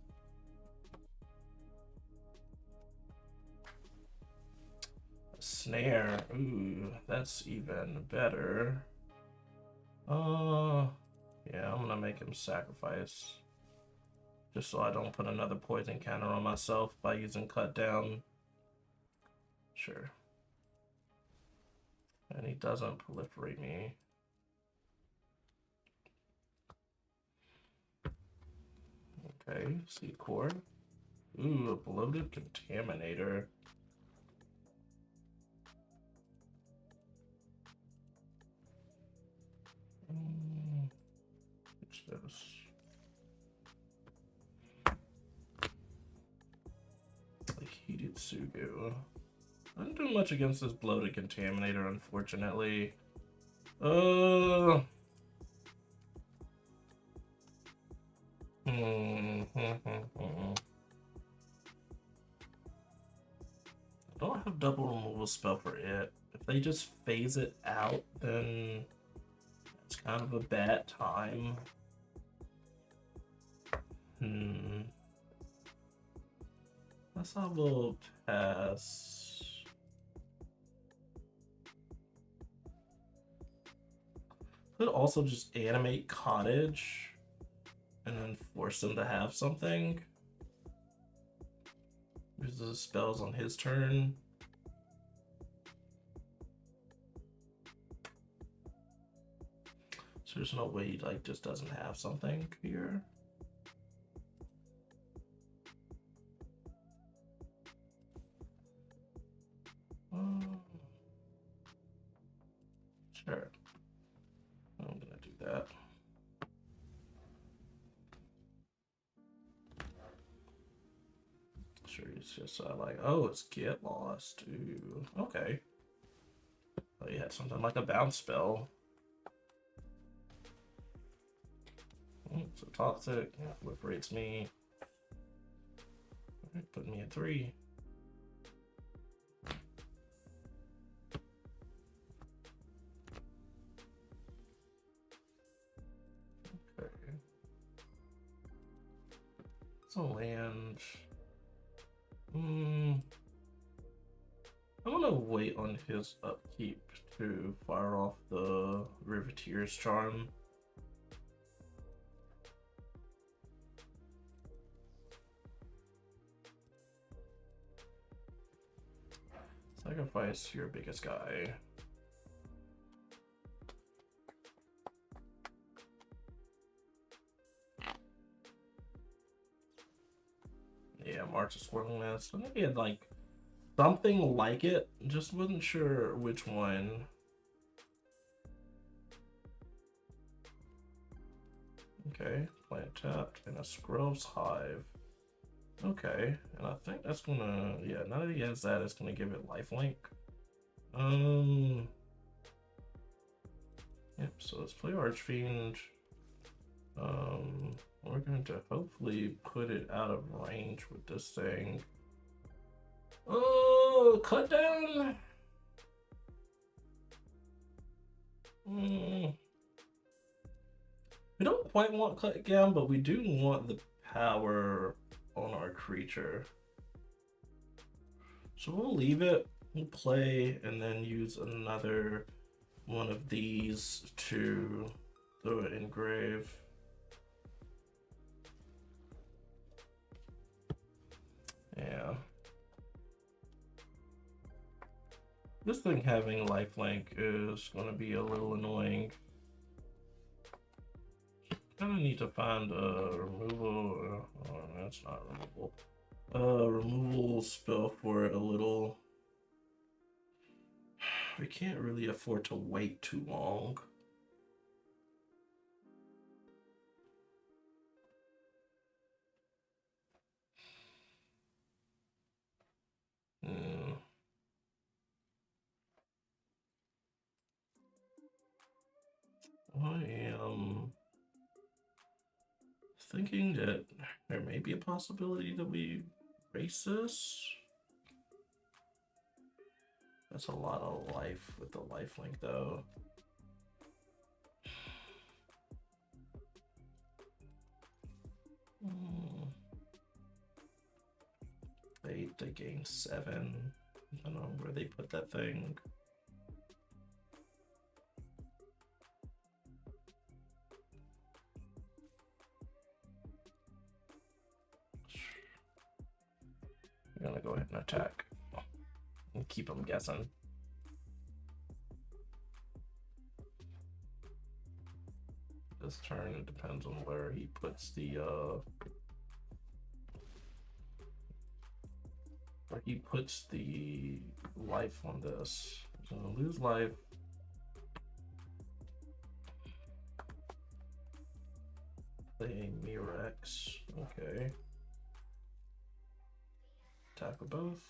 A: Snare. Ooh, that's even better. Yeah, I'm gonna make him sacrifice. Just so I don't put another poison counter on myself by using Cut Down. Sure. And he doesn't proliferate me. Okay, Seed Core. Ooh, a Bloated Contaminator. What's this? Like heated Sugu. I didn't do much against this bloated contaminator, unfortunately. I don't have double removal spell for it. If they just phase it out, then it's kind of a bad time. Let's have a pass. Could also just animate Cottage and then force him to have something. Uses the spells on his turn. So there's no way he like just doesn't have something here. Sure. I'm gonna do that. Sure, it's just like, oh, it's get lost. Ooh, okay. Oh, you had something like a bounce spell. So toxic, yeah, whip rates me. Alright, put me at 3. Okay. It's a land. I'm gonna wait on his upkeep to fire off the Riveteer's Charm. Sacrifice your biggest guy. Yeah, March of Swirling Mist. I think he had like something like it, just wasn't sure which one. Okay, plant tapped and a Scrub's Hive. Okay, and I think that's gonna, yeah, now that he has that, it's gonna give it lifelink. Yep, so let's play Archfiend. We're going to hopefully put it out of range with this thing. Oh, cut down. We don't quite want cut down, but we do want the power on our creature. So we'll leave it, we'll play, and then use another one of these to throw it in grave. Yeah. This thing having lifelink is going to be a little annoying. Kind of need to find a removal. Oh, that's not removal. Removal spell for it a little. We can't really afford to wait too long. I am thinking that there may be a possibility that we race this. That's a lot of life with the lifelink though. They gain 7. I don't know where they put that thing. I'm gonna go ahead and attack and keep them guessing. This turn, it depends on where he puts the life on this. He's gonna lose life. E or X. Okay. Attack with both.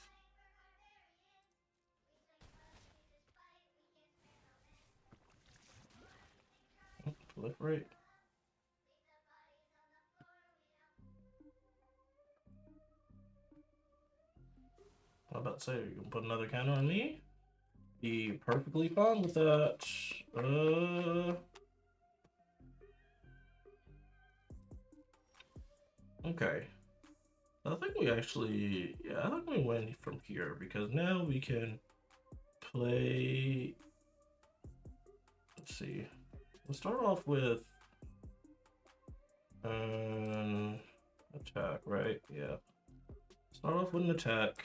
A: Proliferate. I'm about to say, you can put another counter on me. Be perfectly fine with that. Okay. I think we actually, yeah, I think we win from here because now we can play. Let's see. We'll start off with attack, right? Yeah. Start off with an attack.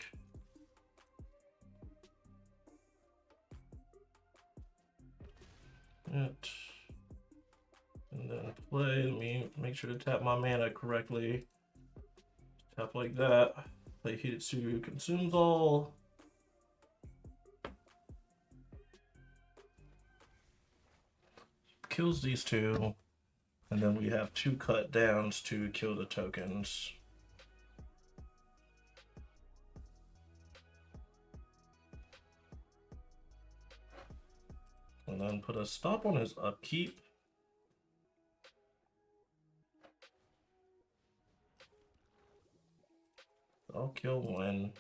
A: It. And then play. Let me make sure to tap my mana correctly. Tap like that. Play Hitsu consumes all. Kills these two. And then we have 2 cut downs to kill the tokens. And then put a stop on his upkeep. I'll kill one.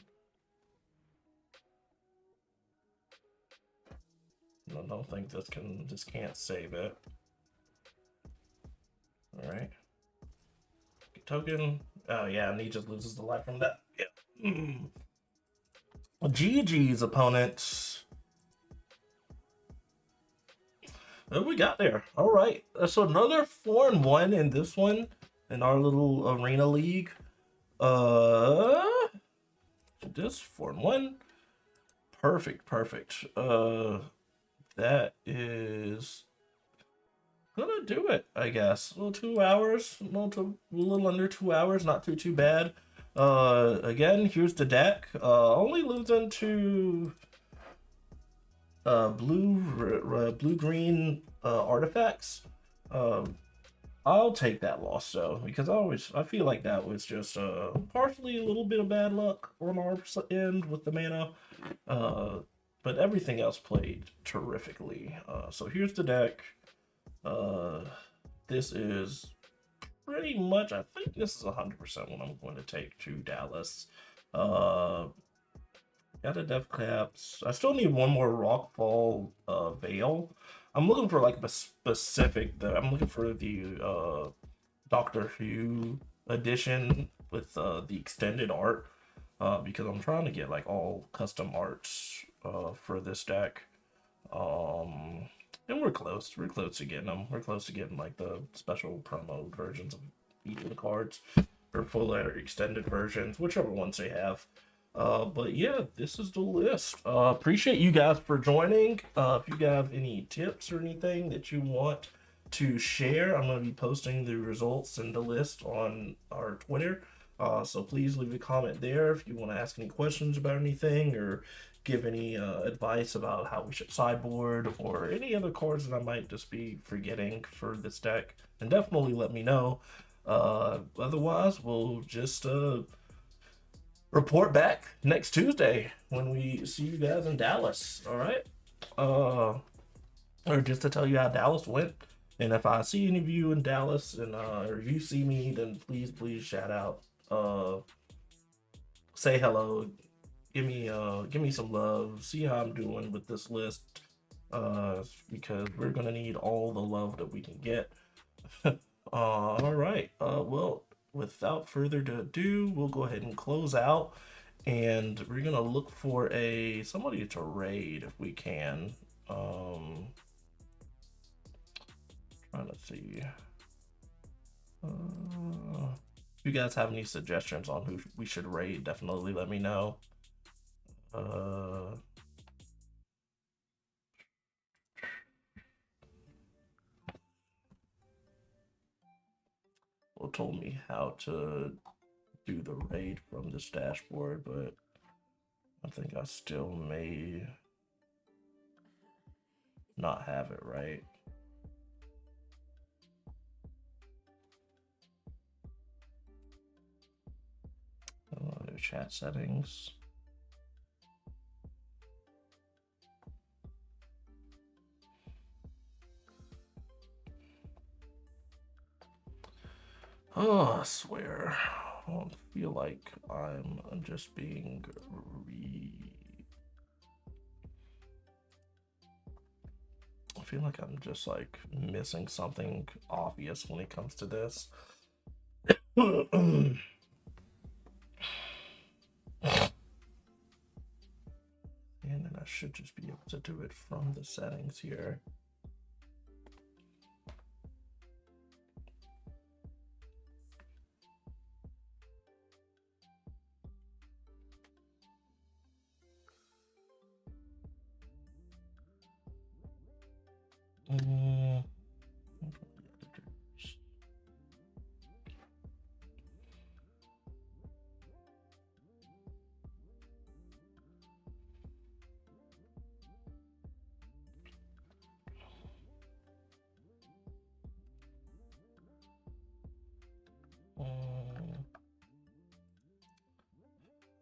A: I don't think this can't save it. Alright. Token. Oh yeah, and he just loses the life from that. Yeah. GG's opponents. Oh, we got there. All right. So another 4-1 in this one in our little arena league. This 4-1. Perfect. That is gonna do it, I guess. Well, 2 hours, a little under 2 hours, not too bad. Again, here's the deck. Only losing to blue-green artifacts. I'll take that loss though, because I feel like that was just partially a little bit of bad luck on our end with the mana. But everything else played terrifically. So here's the deck. This is pretty much, I think this is 100% what I'm going to take to Dallas. Got a Death Caps. I still need one more Rockfall Veil. I'm looking for like a specific, I'm looking for the Doctor Who edition with the extended art because I'm trying to get like all custom arts for this deck. And we're close to getting them. We're close to getting like the special promo versions of each of the cards or full or extended versions, whichever ones they have. But yeah, this is the list. Appreciate you guys for joining. If you have any tips or anything that you want to share, I'm going to be posting the results and the list on our Twitter. So please leave a comment there if you want to ask any questions about anything or give any advice about how we should sideboard or any other cards that I might just be forgetting for this deck. And definitely let me know. Otherwise, we'll just report back next Tuesday when we see you guys in Dallas. All right. Or just to tell you how Dallas went. And if I see any of you in Dallas and or you see me, then please shout out. Say hello. Give me some love. See how I'm doing with this list. Because we're gonna need all the love that we can get. All right. Well, without further ado, we'll go ahead and close out, and we're gonna look for somebody to raid if we can. Trying to see. If you guys have any suggestions on who we should raid, definitely let me know. Well, told me how to do the raid from this dashboard, but I think I still may not have it right. chat settings. Oh, I swear. I don't feel like I'm just being I feel like I'm just like missing something obvious when it comes to this. And then I should just be able to do it from the settings here.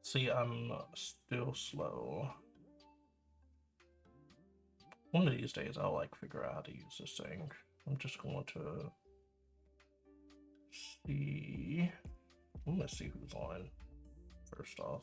A: See, I'm still slow. One of these days, I'll like figure out how to use this thing. I'm just going to see. I'm gonna see who's on first off.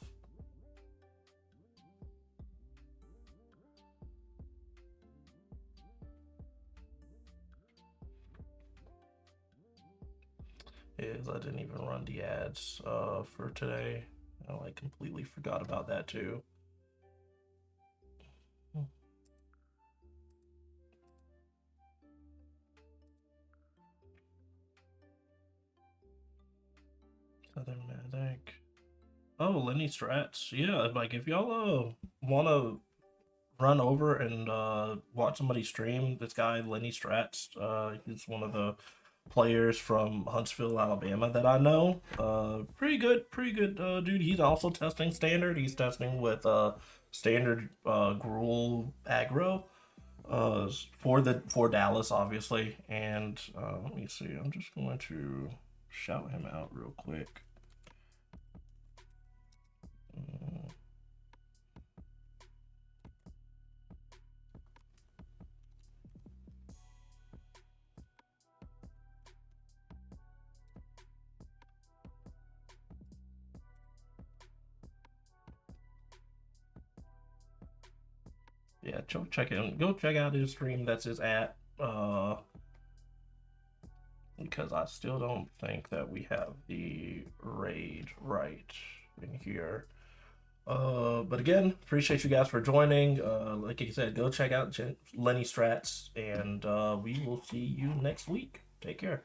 A: Is I didn't even run the ads for today. I like completely forgot about that too. Southern Medic. Oh, Lenny Strats. Yeah, like if y'all want to run over and watch somebody stream, this guy Lenny Strats, he's one of the players from Huntsville, Alabama that I know. Pretty good dude. He's also testing standard. He's testing with standard Gruul aggro for Dallas, obviously. And let me see. I'm just going to shout him out real quick. Yeah, check it. Go check out his stream. That's his at. Because I still don't think that we have the raid right in here. But again, appreciate you guys for joining. Like I said, go check out Lenny Strats, and we will see you next week. Take care.